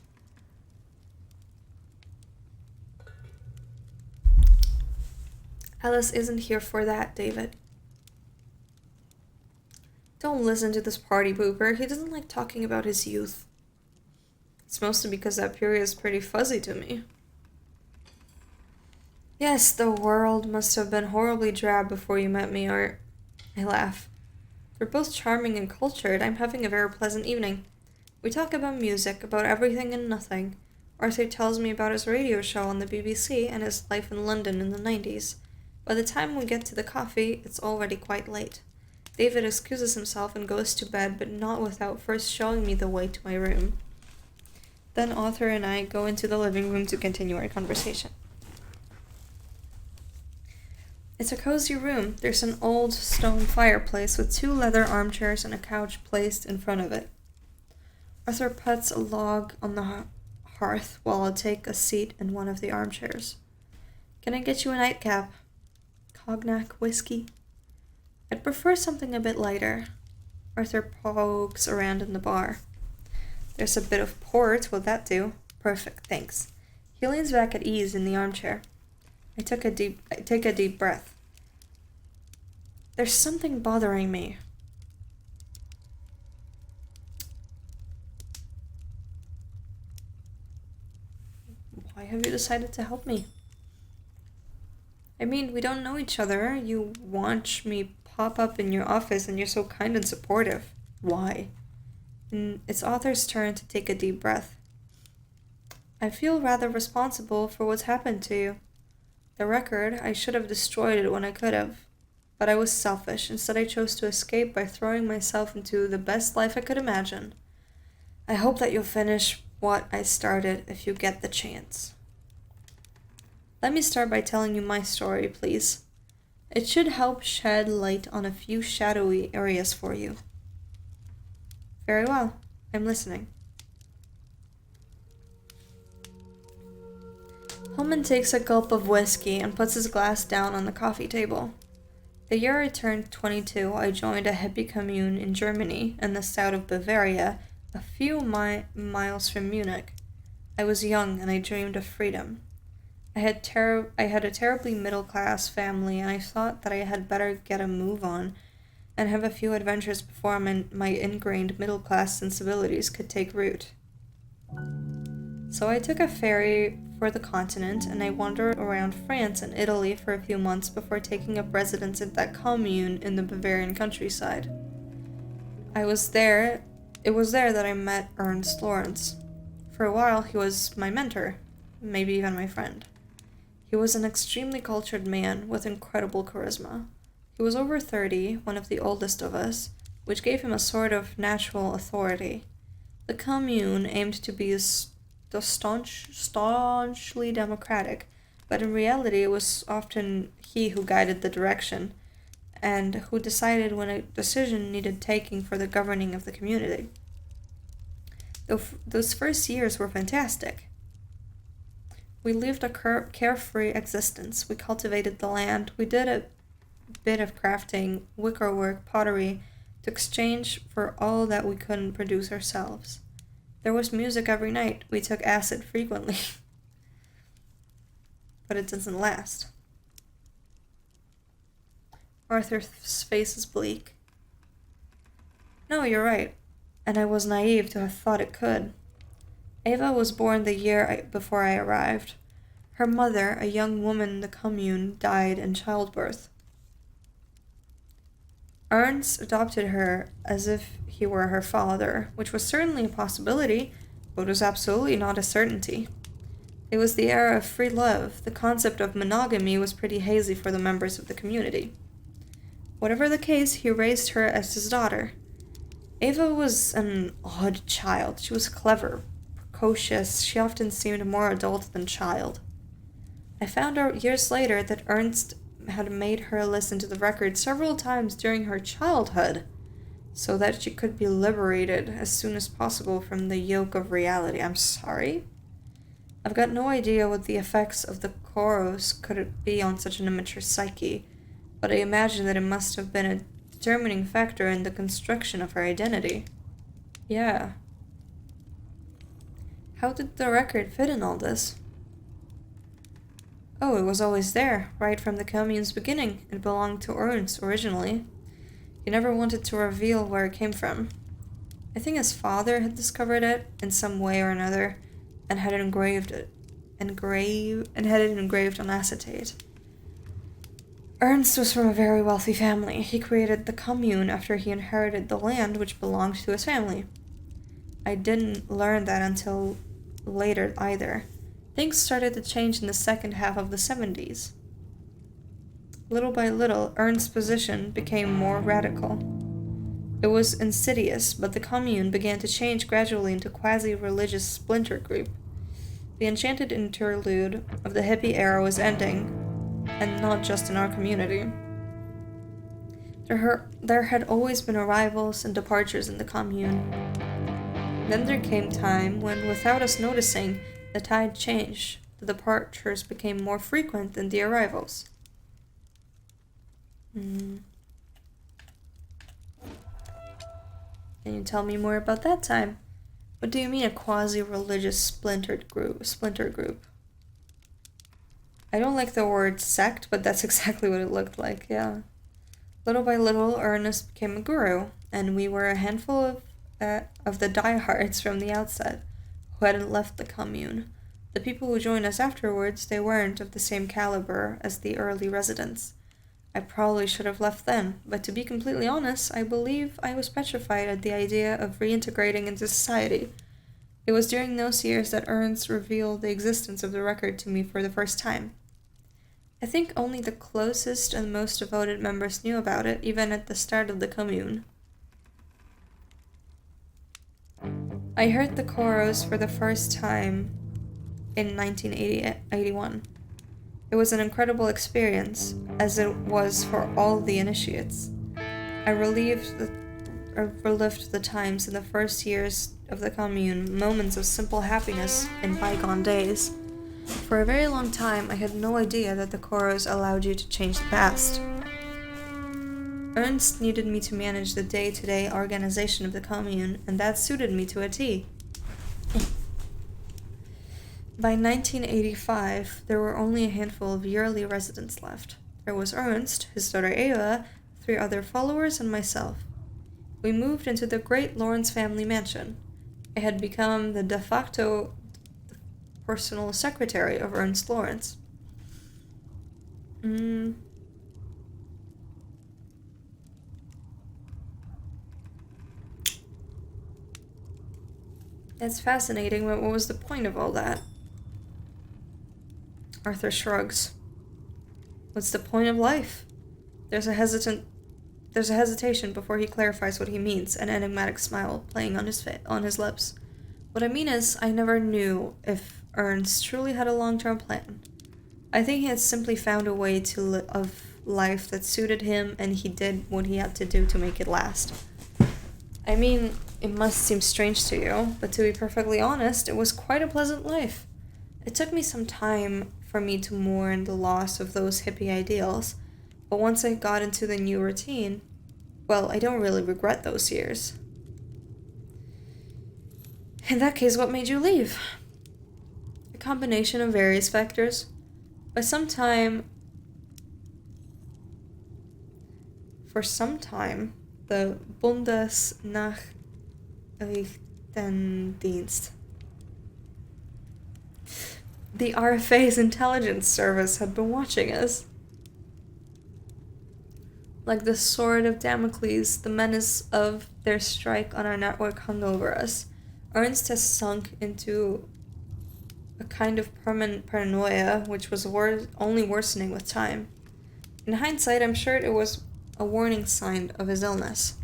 Alice isn't here for that, David. Don't listen to this party pooper. He doesn't like talking about his youth. It's mostly because that period is pretty fuzzy to me. Yes, the world must have been horribly drab before you met me, Art. I laugh. We're both charming and cultured. I'm having a very pleasant evening. We talk about music, about everything and nothing. Arthur tells me about his radio show on the BBC and his life in London in the 90s. By the time we get to the coffee, it's already quite late. David excuses himself and goes to bed, but not without first showing me the way to my room. Then Arthur and I go into the living room to continue our conversation. It's a cozy room. There's an old stone fireplace with 2 leather armchairs and a couch placed in front of it. Arthur puts a log on the hearth while I take a seat in one of the armchairs. Can I get you a nightcap? Cognac, whiskey? I'd prefer something a bit lighter. Arthur pokes around in the bar. There's a bit of port, will that do? Perfect, thanks. He leans back at ease in the armchair. I take a deep breath. There's something bothering me. Why have you decided to help me? I mean, we don't know each other. You watch me pop up in your office and you're so kind and supportive. Why? And it's Arthur's turn to take a deep breath. I feel rather responsible for what's happened to you. The record, I should have destroyed it when I could have. But I was selfish. Instead, I chose to escape by throwing myself into the best life I could imagine. I hope that you'll finish what I started if you get the chance. Let me start by telling you my story, please. It should help shed light on a few shadowy areas for you. Very well. I'm listening. Holman takes a gulp of whiskey and puts his glass down on the coffee table. The year I turned 22, I joined a hippie commune in Germany, in the south of Bavaria, a few miles from Munich. I was young and I dreamed of freedom. I had a terribly middle-class family, and I thought that I had better get a move on and have a few adventures before my ingrained middle-class sensibilities could take root. So I took a ferry for the continent, and I wandered around France and Italy for a few months before taking up residence at that commune in the Bavarian countryside. It was there that I met Ernst Lawrence. For a while, he was my mentor, maybe even my friend. He was an extremely cultured man with incredible charisma. He was over 30, one of the oldest of us, which gave him a sort of natural authority. The commune aimed to be staunchly democratic, but in reality it was often he who guided the direction, and who decided when a decision needed taking for the governing of the community. Those first years were fantastic. We lived a carefree existence. We cultivated the land. We did a bit of crafting, wickerwork, pottery, to exchange for all that we couldn't produce ourselves. There was music every night. We took acid frequently. But it doesn't last. Arthur's face is bleak. No, you're right. And I was naive to have thought it could. Ava was born the year before I arrived. Her mother, a young woman in the commune, died in childbirth. Ernst adopted her as if he were her father, which was certainly a possibility, but was absolutely not a certainty. It was the era of free love. The concept of monogamy was pretty hazy for the members of the community. Whatever the case, he raised her as his daughter. Ava was an odd child. She was clever, precocious. She often seemed more adult than child. I found out years later that Ernst had made her listen to the record several times during her childhood, so that she could be liberated as soon as possible from the yoke of reality. I'm sorry? I've got no idea what the effects of the chorus could be on such an immature psyche, but I imagine that it must have been a determining factor in the construction of her identity. Yeah. How did the record fit in all this? Oh, it was always there, right from the commune's beginning. It belonged to Ernst originally. He never wanted to reveal where it came from. I think his father had discovered it in some way or another and had engraved it engraved on acetate. Ernst was from a very wealthy family. He created the commune after he inherited the land which belonged to his family. I didn't learn that until later either. Things started to change in the second half of the 70s. Little by little, Ernst's position became more radical. It was insidious, but the commune began to change gradually into a quasi-religious splinter group. The enchanted interlude of the hippie era was ending, and not just in our community. There had always been arrivals and departures in the commune. Then there came time when, without us noticing, the tide changed. The departures became more frequent than the arrivals. Can you tell me more about that time? What do you mean a quasi-religious splinter group? I don't like the word sect, but that's exactly what it looked like, yeah. Little by little, Ernest became a guru, and we were a handful of the diehards from the outset who hadn't left the commune. The people who joined us afterwards, they weren't of the same caliber as the early residents. I probably should have left then, but to be completely honest, I believe I was petrified at the idea of reintegrating into society. It was during those years that Ernst revealed the existence of the record to me for the first time. I think only the closest and most devoted members knew about it, even at the start of the commune. I heard the chorus for the first time in 1981. It was an incredible experience, as it was for all the initiates. I relived the times in the first years of the commune, moments of simple happiness in bygone days. For a very long time, I had no idea that the chorus allowed you to change the past. Ernst needed me to manage the day-to-day organization of the commune, and that suited me to a T. By 1985, there were only a handful of yearly residents left. There was Ernst, his daughter Eva, 3 other followers, and myself. We moved into the great Lawrence family mansion. I had become the de facto personal secretary of Ernst Lawrence. That's fascinating, but what was the point of all that? Arthur shrugs. What's the point of life? There's a hesitation before he clarifies what he means, an enigmatic smile playing on his lips. What I mean is, I never knew if Ernst truly had a long-term plan. I think he had simply found a way of life that suited him, and he did what he had to do to make it last. I mean, it must seem strange to you, but to be perfectly honest, it was quite a pleasant life. It took me some time for me to mourn the loss of those hippie ideals, but once I got into the new routine, well, I don't really regret those years. In that case, what made you leave? A combination of various factors. For some time, the Bundesnachrichtendienst, the RFA's intelligence service, had been watching us. Like the sword of Damocles, the menace of their strike on our network hung over us. Ernst has sunk into a kind of permanent paranoia, which was only worsening with time. In hindsight, I'm sure it was a warning sign of his illness.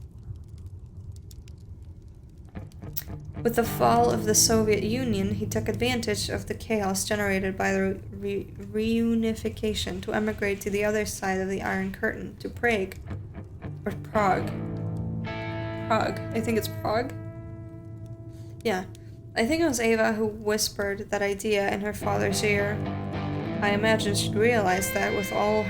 With the fall of the Soviet Union, he took advantage of the chaos generated by the reunification to emigrate to the other side of the Iron Curtain, to Prague. Or Prague. I think it's Prague? Yeah. I think it was Eva who whispered that idea in her father's ear. I imagine she'd realized that with all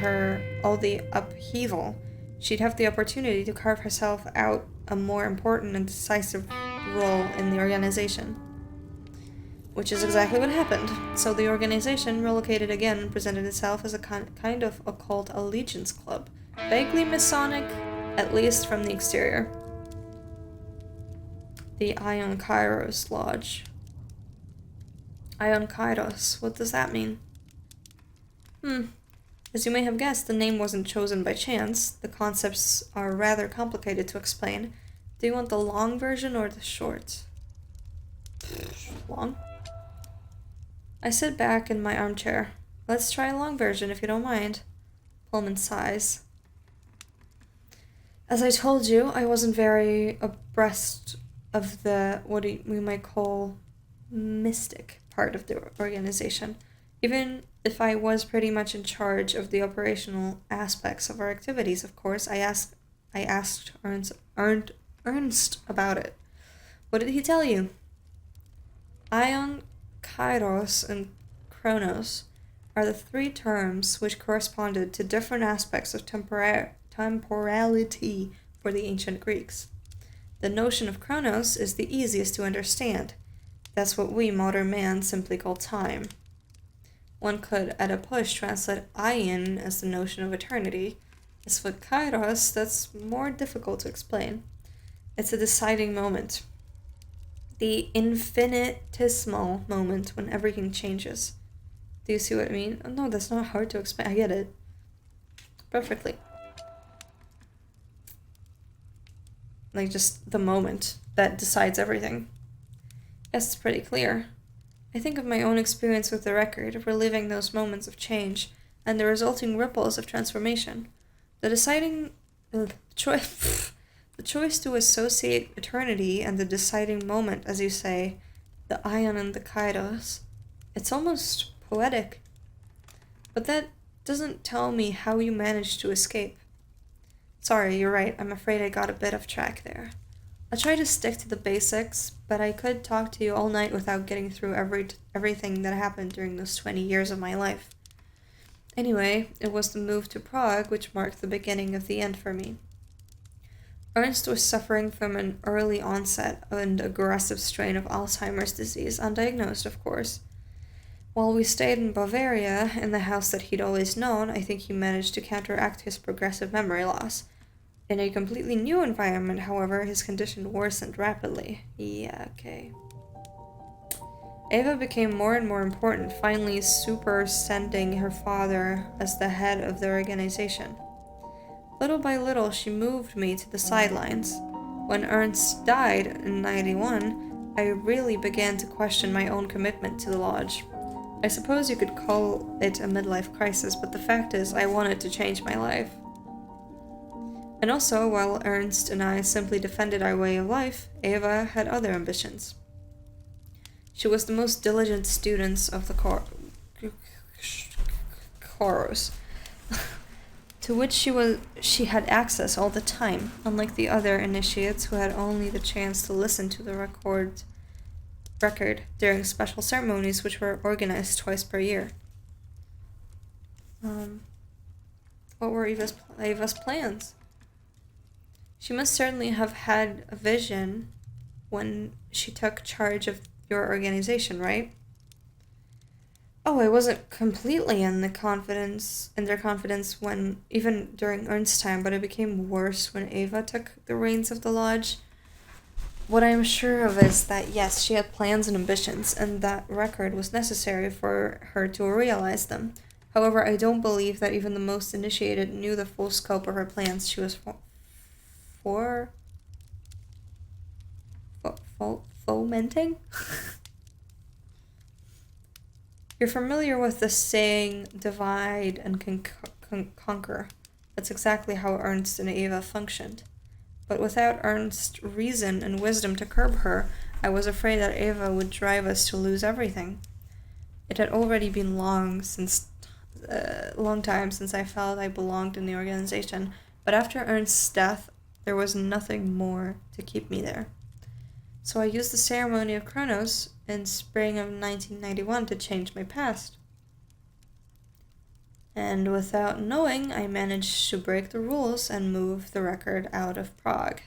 the upheaval, she'd have the opportunity to carve herself out a more important and decisive role in the organization. Which is exactly what happened. So the organization relocated again and presented itself as a kind of occult allegiance club. Vaguely Masonic, at least from the exterior. The Ion Kairos Lodge. Ion Kairos, what does that mean? As you may have guessed, the name wasn't chosen by chance. The concepts are rather complicated to explain. Do you want the long version or the short? Long? I sit back in my armchair. Let's try a long version if you don't mind. Pullman sighs. As I told you, I wasn't very abreast of the, what we might call, mystic part of the organization. Even if I was pretty much in charge of the operational aspects of our activities, of course, I asked Ernst about it. What did he tell you? Ion, Kairos, and Chronos are the three terms which corresponded to different aspects of temporality for the ancient Greeks. The notion of Chronos is the easiest to understand. That's what we modern man simply call time. One could, at a push, translate Ion as the notion of eternity. As for Kairos, that's more difficult to explain. It's a deciding moment. The infinitesimal moment when everything changes. Do you see what I mean? Oh, no, that's not hard to explain. I get it. Perfectly. Like, just the moment that decides everything. Yes, it's pretty clear. I think of my own experience with the record, of reliving those moments of change, and the resulting ripples of transformation. The choice to associate eternity and the deciding moment, as you say, the Ion and the Kairos, it's almost poetic. But that doesn't tell me how you managed to escape. Sorry, you're right, I'm afraid I got a bit off track there. I'll try to stick to the basics, but I could talk to you all night without getting through everything that happened during those 20 years of my life. Anyway, it was the move to Prague which marked the beginning of the end for me. Ernst was suffering from an early onset and aggressive strain of Alzheimer's disease, undiagnosed, of course. While we stayed in Bavaria, in the house that he'd always known, I think he managed to counteract his progressive memory loss. In a completely new environment, however, his condition worsened rapidly. Yeah, okay. Eva became more and more important, finally superseding her father as the head of the organization. Little by little, she moved me to the sidelines. When Ernst died in 91, I really began to question my own commitment to the lodge. I suppose you could call it a midlife crisis, but the fact is, I wanted to change my life. And also, while Ernst and I simply defended our way of life, Eva had other ambitions. She was the most diligent student of the chorus, to which she had access all the time, unlike the other initiates who had only the chance to listen to the record during special ceremonies which were organized twice per year. What were Eva's plans? She must certainly have had a vision when she took charge of your organization, right? Oh, I wasn't completely in their confidence when, even during Ernst's time, but it became worse when Eva took the reins of the lodge. What I am sure of is that, yes, she had plans and ambitions, and that record was necessary for her to realize them. However, I don't believe that even the most initiated knew the full scope of her plans. She was fomenting? You're familiar with the saying, divide and conquer. That's exactly how Ernst and Eva functioned. But without Ernst's reason and wisdom to curb her, I was afraid that Eva would drive us to lose everything. It had already been long time since I felt I belonged in the organization, but after Ernst's death, there was nothing more to keep me there. So I used the ceremony of Chronos in spring of 1991 to change my past. And without knowing, I managed to break the rules and move the record out of Prague.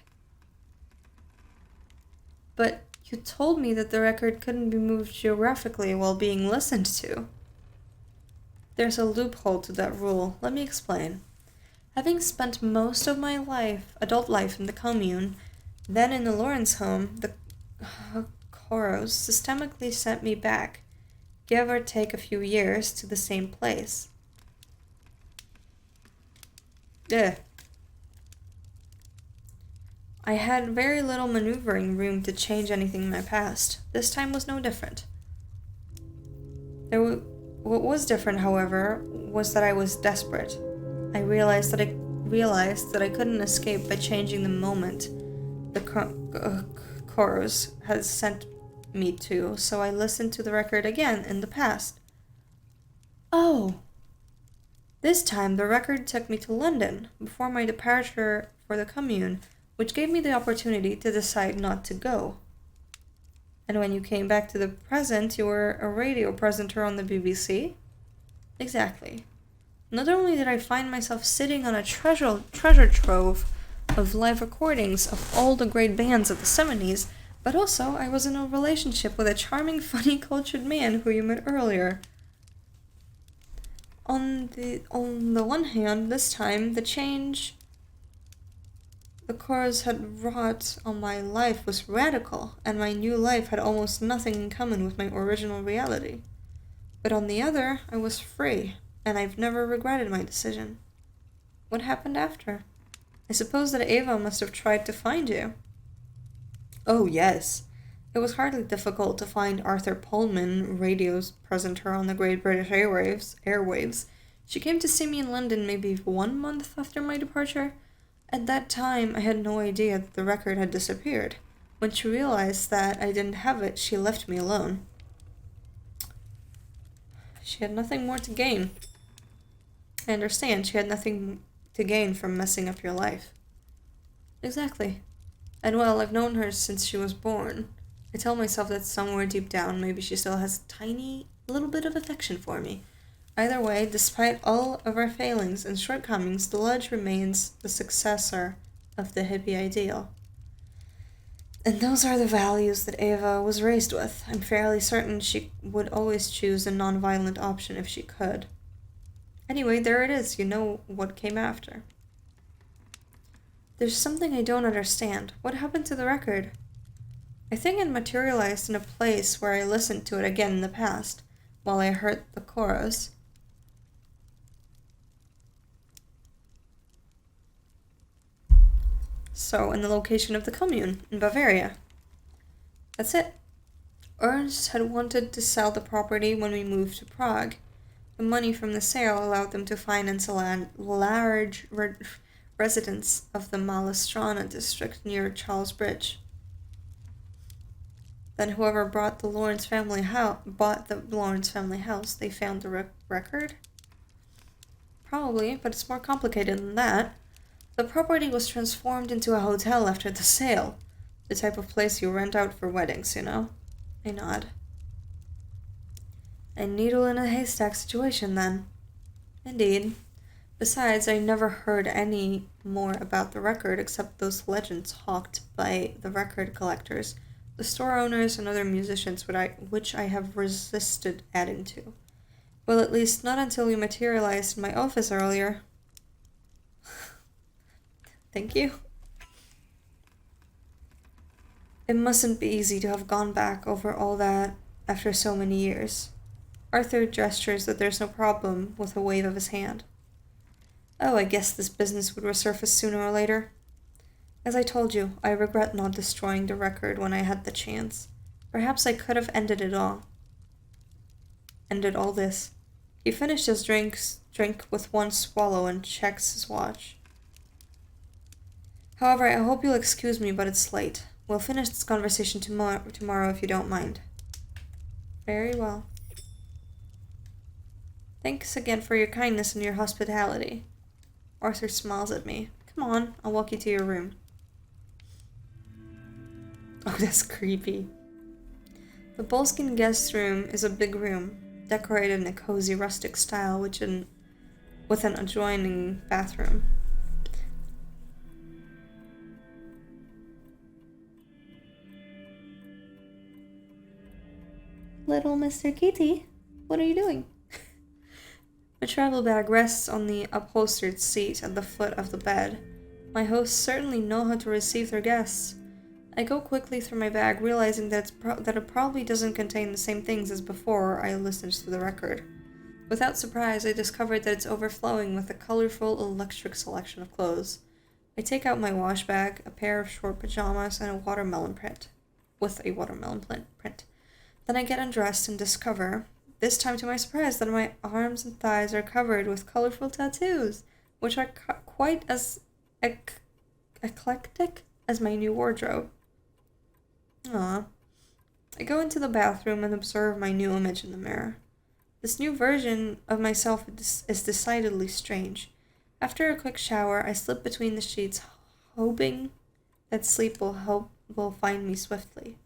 But you told me that the record couldn't be moved geographically while being listened to. There's a loophole to that rule. Let me explain. Having spent most of my adult life in the commune, then in the Lawrence home, the Koros systemically sent me back, give or take a few years, to the same place. Ugh. I had very little maneuvering room to change anything in my past. This time was no different. What was different, however, was that I was desperate. I realized that I couldn't escape by changing the moment the Koros had sent me to, so I listened to the record again in the past. Oh! This time the record took me to London before my departure for the commune, which gave me the opportunity to decide not to go. And when you came back to the present, you were a radio presenter on the BBC? Exactly. Not only did I find myself sitting on a treasure trove of live recordings of all the great bands of the 70s, but also I was in a relationship with a charming, funny, cultured man who you met earlier. On the one hand, this time, the change the Koros had wrought on my life was radical, and my new life had almost nothing in common with my original reality. But on the other, I was free, and I've never regretted my decision. What happened after? I suppose that Ava must have tried to find you. Oh, yes. It was hardly difficult to find Arthur Pullman, radio's presenter on the Great British Airwaves. She came to see me in London maybe 1 month after my departure. At that time, I had no idea that the record had disappeared. When she realized that I didn't have it, she left me alone. She had nothing more to gain. I understand, she had nothing to gain from messing up your life. Exactly. And well, I've known her since she was born. I tell myself that somewhere deep down, maybe she still has a tiny little bit of affection for me. Either way, despite all of our failings and shortcomings, the Lodge remains the successor of the hippie ideal. And those are the values that Ava was raised with. I'm fairly certain she would always choose a non-violent option if she could. Anyway, there it is. You know what came after. There's something I don't understand. What happened to the record? I think it materialized in a place where I listened to it again in the past, while I heard the chorus. So, in the location of the commune, in Bavaria. That's it. Ernst had wanted to sell the property when we moved to Prague. The money from the sale allowed them to finance a large residence of the Malestrana district near Charles Bridge. Then whoever bought the Lawrence family house, they found the record? Probably, but it's more complicated than that. The property was transformed into a hotel after the sale. The type of place you rent out for weddings, you know? I nod. A needle in a haystack situation, then. Indeed. Besides, I never heard any more about the record except those legends hawked by the record collectors, the store owners, and other musicians which I have resisted adding to. Well, at least not until you materialized in my office earlier. Thank you. It mustn't be easy to have gone back over all that after so many years. Arthur gestures that there's no problem with a wave of his hand. Oh, I guess this business would resurface sooner or later. As I told you, I regret not destroying the record when I had the chance. Perhaps I could have ended it all. Ended all this. He finished his drink with one swallow and checks his watch. However, I hope you'll excuse me, but it's late. We'll finish this conversation tomorrow if you don't mind. Very well. Thanks again for your kindness and your hospitality. Arthur smiles at me. Come on, I'll walk you to your room. Oh, that's creepy. The Boleskine guest room is a big room, decorated in a cozy rustic style, which in with an adjoining bathroom. Little Mr. Kitty, what are you doing? My travel bag rests on the upholstered seat at the foot of the bed. My hosts certainly know how to receive their guests. I go quickly through my bag, realizing that it probably doesn't contain the same things as before I listened to the record. Without surprise, I discovered that it's overflowing with a colorful, electric selection of clothes. I take out my wash bag, a pair of short pajamas, and a watermelon print. Then I get undressed and discover, this time to my surprise, that my arms and thighs are covered with colorful tattoos, which are quite as eclectic as my new wardrobe. Aww. I go into the bathroom and observe my new image in the mirror. This new version of myself is decidedly strange. After a quick shower, I slip between the sheets, hoping that sleep will find me swiftly.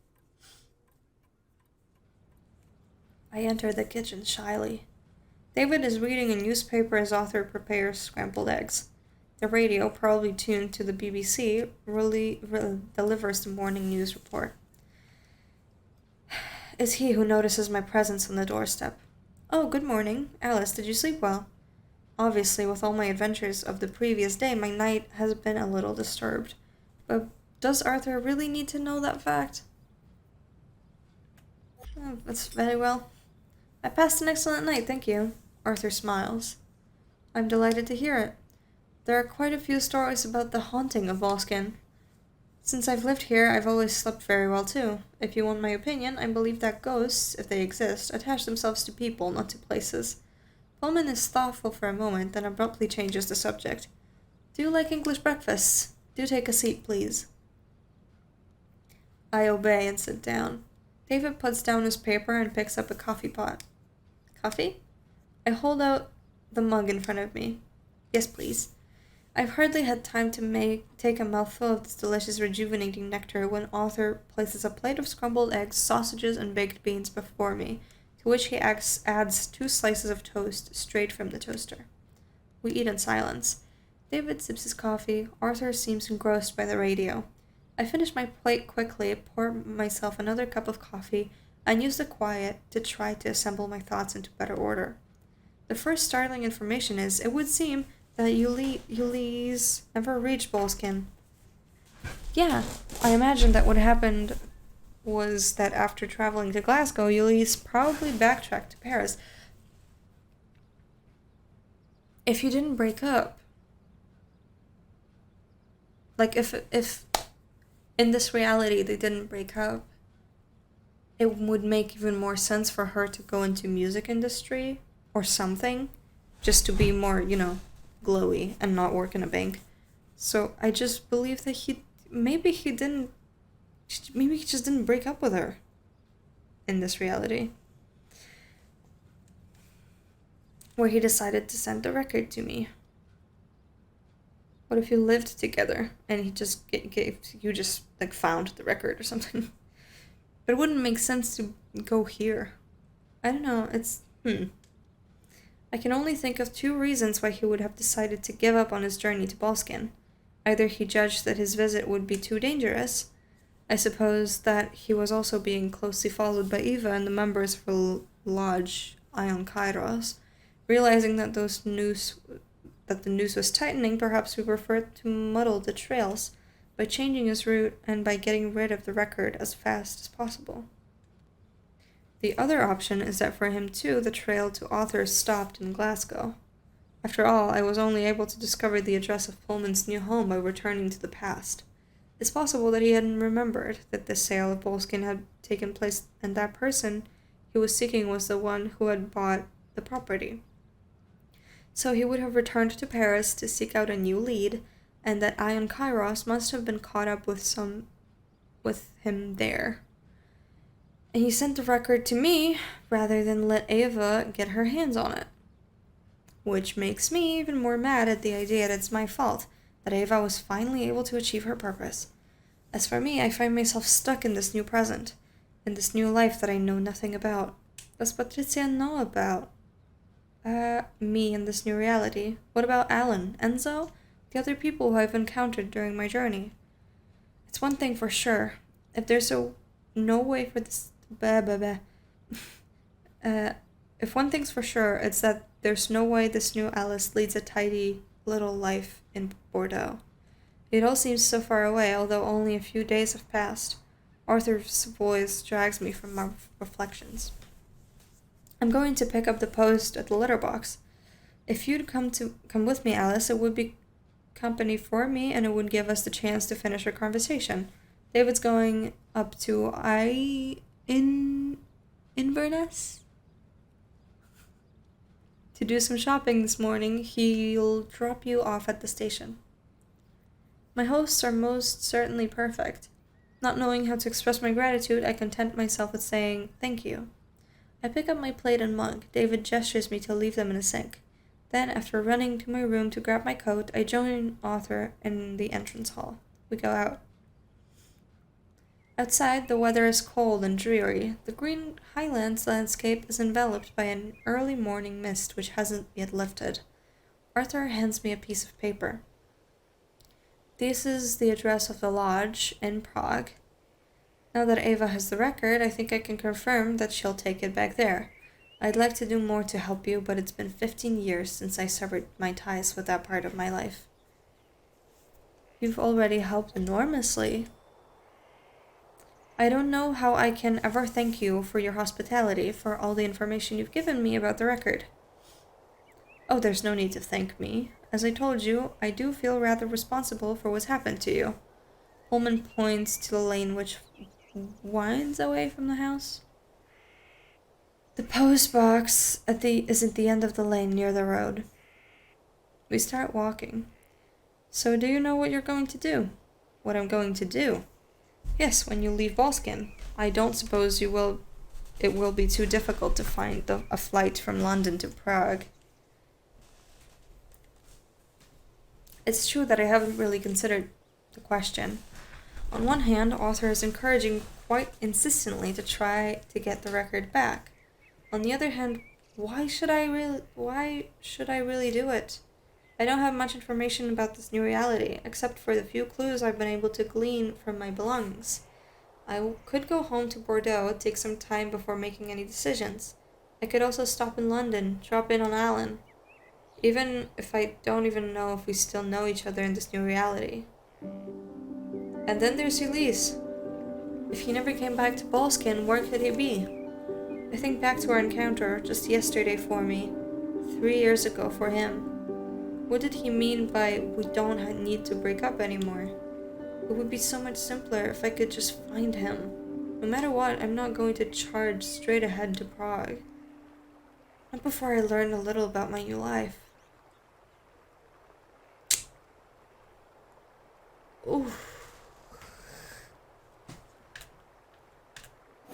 I enter the kitchen shyly. David is reading a newspaper as Arthur prepares scrambled eggs. The radio, probably tuned to the BBC, delivers the morning news report. It's he who notices my presence on the doorstep. Oh, good morning. Alice, did you sleep well? Obviously, with all my adventures of the previous day, my night has been a little disturbed. But does Arthur really need to know that fact? Oh, that's very well. I passed an excellent night, thank you. Arthur smiles. I'm delighted to hear it. There are quite a few stories about the haunting of Ballskin. Since I've lived here, I've always slept very well too. If you want my opinion, I believe that ghosts, if they exist, attach themselves to people, not to places. Pullman is thoughtful for a moment, then abruptly changes the subject. Do you like English breakfasts? Do take a seat, please. I obey and sit down. David puts down his paper and picks up a coffee pot. Coffee? I hold out the mug in front of me. Yes, please. I've hardly had time to take a mouthful of this delicious rejuvenating nectar when Arthur places a plate of scrambled eggs, sausages, and baked beans before me, to which he adds 2 slices of toast straight from the toaster. We eat in silence. David sips his coffee. Arthur seems engrossed by the radio. I finish my plate quickly, pour myself another cup of coffee, and use the quiet to try to assemble my thoughts into better order. The first startling information is, it would seem that Ulysses never reached Ballskin. Yeah, I imagine that what happened was that after traveling to Glasgow, Ulysses probably backtracked to Paris. If you didn't break up, like if in this reality they didn't break up, it would make even more sense for her to go into music industry or something, just to be more, glowy and not work in a bank. So I just believe that maybe he just didn't break up with her in this reality, where he decided to send the record to me. What if you lived together and he just found the record or something? But it wouldn't make sense to go here. I don't know, I can only think of 2 reasons why he would have decided to give up on his journey to Ballskin. Either he judged that his visit would be too dangerous. I suppose that he was also being closely followed by Eva and the members of the lodge Ion Kairos. Realizing that the noose was tightening, perhaps he preferred to muddle the trails by changing his route and by getting rid of the record as fast as possible. The other option is that for him too, the trail to Arthur stopped in Glasgow. After all, I was only able to discover the address of Pullman's new home by returning to the past. It's possible that he hadn't remembered that the sale of Ballskin had taken place and that person he was seeking was the one who had bought the property. So he would have returned to Paris to seek out a new lead, and that Ion Kairos must have been caught up with him there. And he sent the record to me rather than let Ava get her hands on it. Which makes me even more mad at the idea that it's my fault that Ava was finally able to achieve her purpose. As for me, I find myself stuck in this new present, in this new life that I know nothing about. Does Patricia know about? Me in this new reality. What about Alan, Enzo? The other people who I've encountered during my journey? It's one thing for sure. If there's no way for this... if one thing's for sure, it's that there's no way this new Alice leads a tidy little life in Bordeaux. It all seems so far away, although only a few days have passed. Arthur's voice drags me from my reflections. I'm going to pick up the post at the letterbox. If you'd come with me, Alice, it would be company for me, and it would give us the chance to finish our conversation. David's going up to Inverness to do some shopping this morning. He'll drop you off at the station. My hosts are most certainly perfect. Not knowing how to express my gratitude, I content myself with saying thank you. I pick up my plate and mug. David gestures me to leave them in a sink. Then, after running to my room to grab my coat, I join Arthur in the entrance hall. We go out. Outside, the weather is cold and dreary. The green highlands landscape is enveloped by an early morning mist which hasn't yet lifted. Arthur hands me a piece of paper. This is the address of the lodge in Prague. Now that Ava has the record, I think I can confirm that she'll take it back there. I'd like to do more to help you, but it's been 15 years since I severed my ties with that part of my life. You've already helped enormously. I don't know how I can ever thank you for your hospitality, for all the information you've given me about the record. Oh, there's no need to thank me. As I told you, I do feel rather responsible for what's happened to you. Holman points to the lane which winds away from the house. The post box is at the end of the lane near the road. We start walking. So do you know what you're going to do? What I'm going to do? Yes, when you leave Bolskin. I don't suppose it will be too difficult to find a flight from London to Prague. It's true that I haven't really considered the question. On one hand, Arthur is encouraging quite insistently to try to get the record back. On the other hand, why should I really do it? I don't have much information about this new reality, except for the few clues I've been able to glean from my belongings. I could go home to Bordeaux, take some time before making any decisions. I could also stop in London, drop in on Alan. Even if I don't even know if we still know each other in this new reality. And then there's Elise. If he never came back to Bolskin, where could he be? I think back to our encounter just yesterday for me, 3 years ago for him. What did he mean by we don't need to break up anymore? It would be so much simpler if I could just find him. No matter what, I'm not going to charge straight ahead to Prague. Not before I learn a little about my new life. Oof.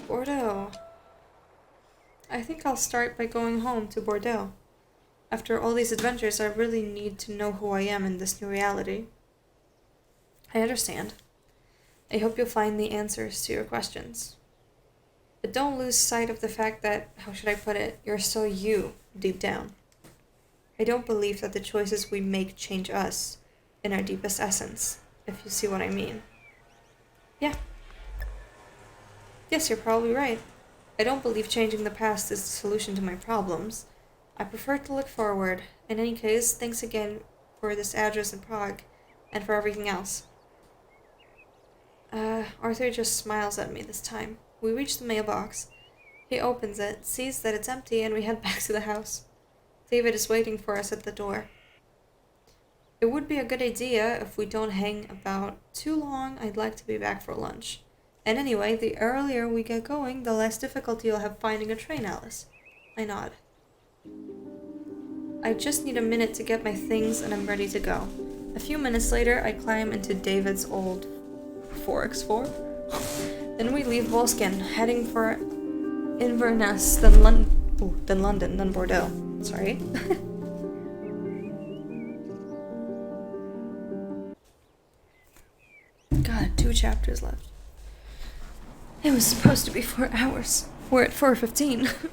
Bordeaux. I think I'll start by going home to Bordeaux. After all these adventures, I really need to know who I am in this new reality. I understand. I hope you'll find the answers to your questions. But don't lose sight of the fact that, how should I put it, you're still you, deep down. I don't believe that the choices we make change us in our deepest essence, if you see what I mean. Yeah. Yes, you're probably right. I don't believe changing the past is the solution to my problems. I prefer to look forward. In any case, thanks again for this address in Prague, and for everything else. Arthur just smiles at me this time. We reach the mailbox. He opens it, sees that it's empty, and we head back to the house. David is waiting for us at the door. It would be a good idea if we don't hang about too long. I'd like to be back for lunch. And anyway, the earlier we get going, the less difficulty you'll have finding a train, Alice. I nod. I just need a minute to get my things and I'm ready to go. A few minutes later, I climb into David's old 4x4. Then we leave Bolskin, heading for Inverness, then London, then Bordeaux. Sorry. God, 2 chapters left. It was supposed to be 4 hours. We're at 4:15.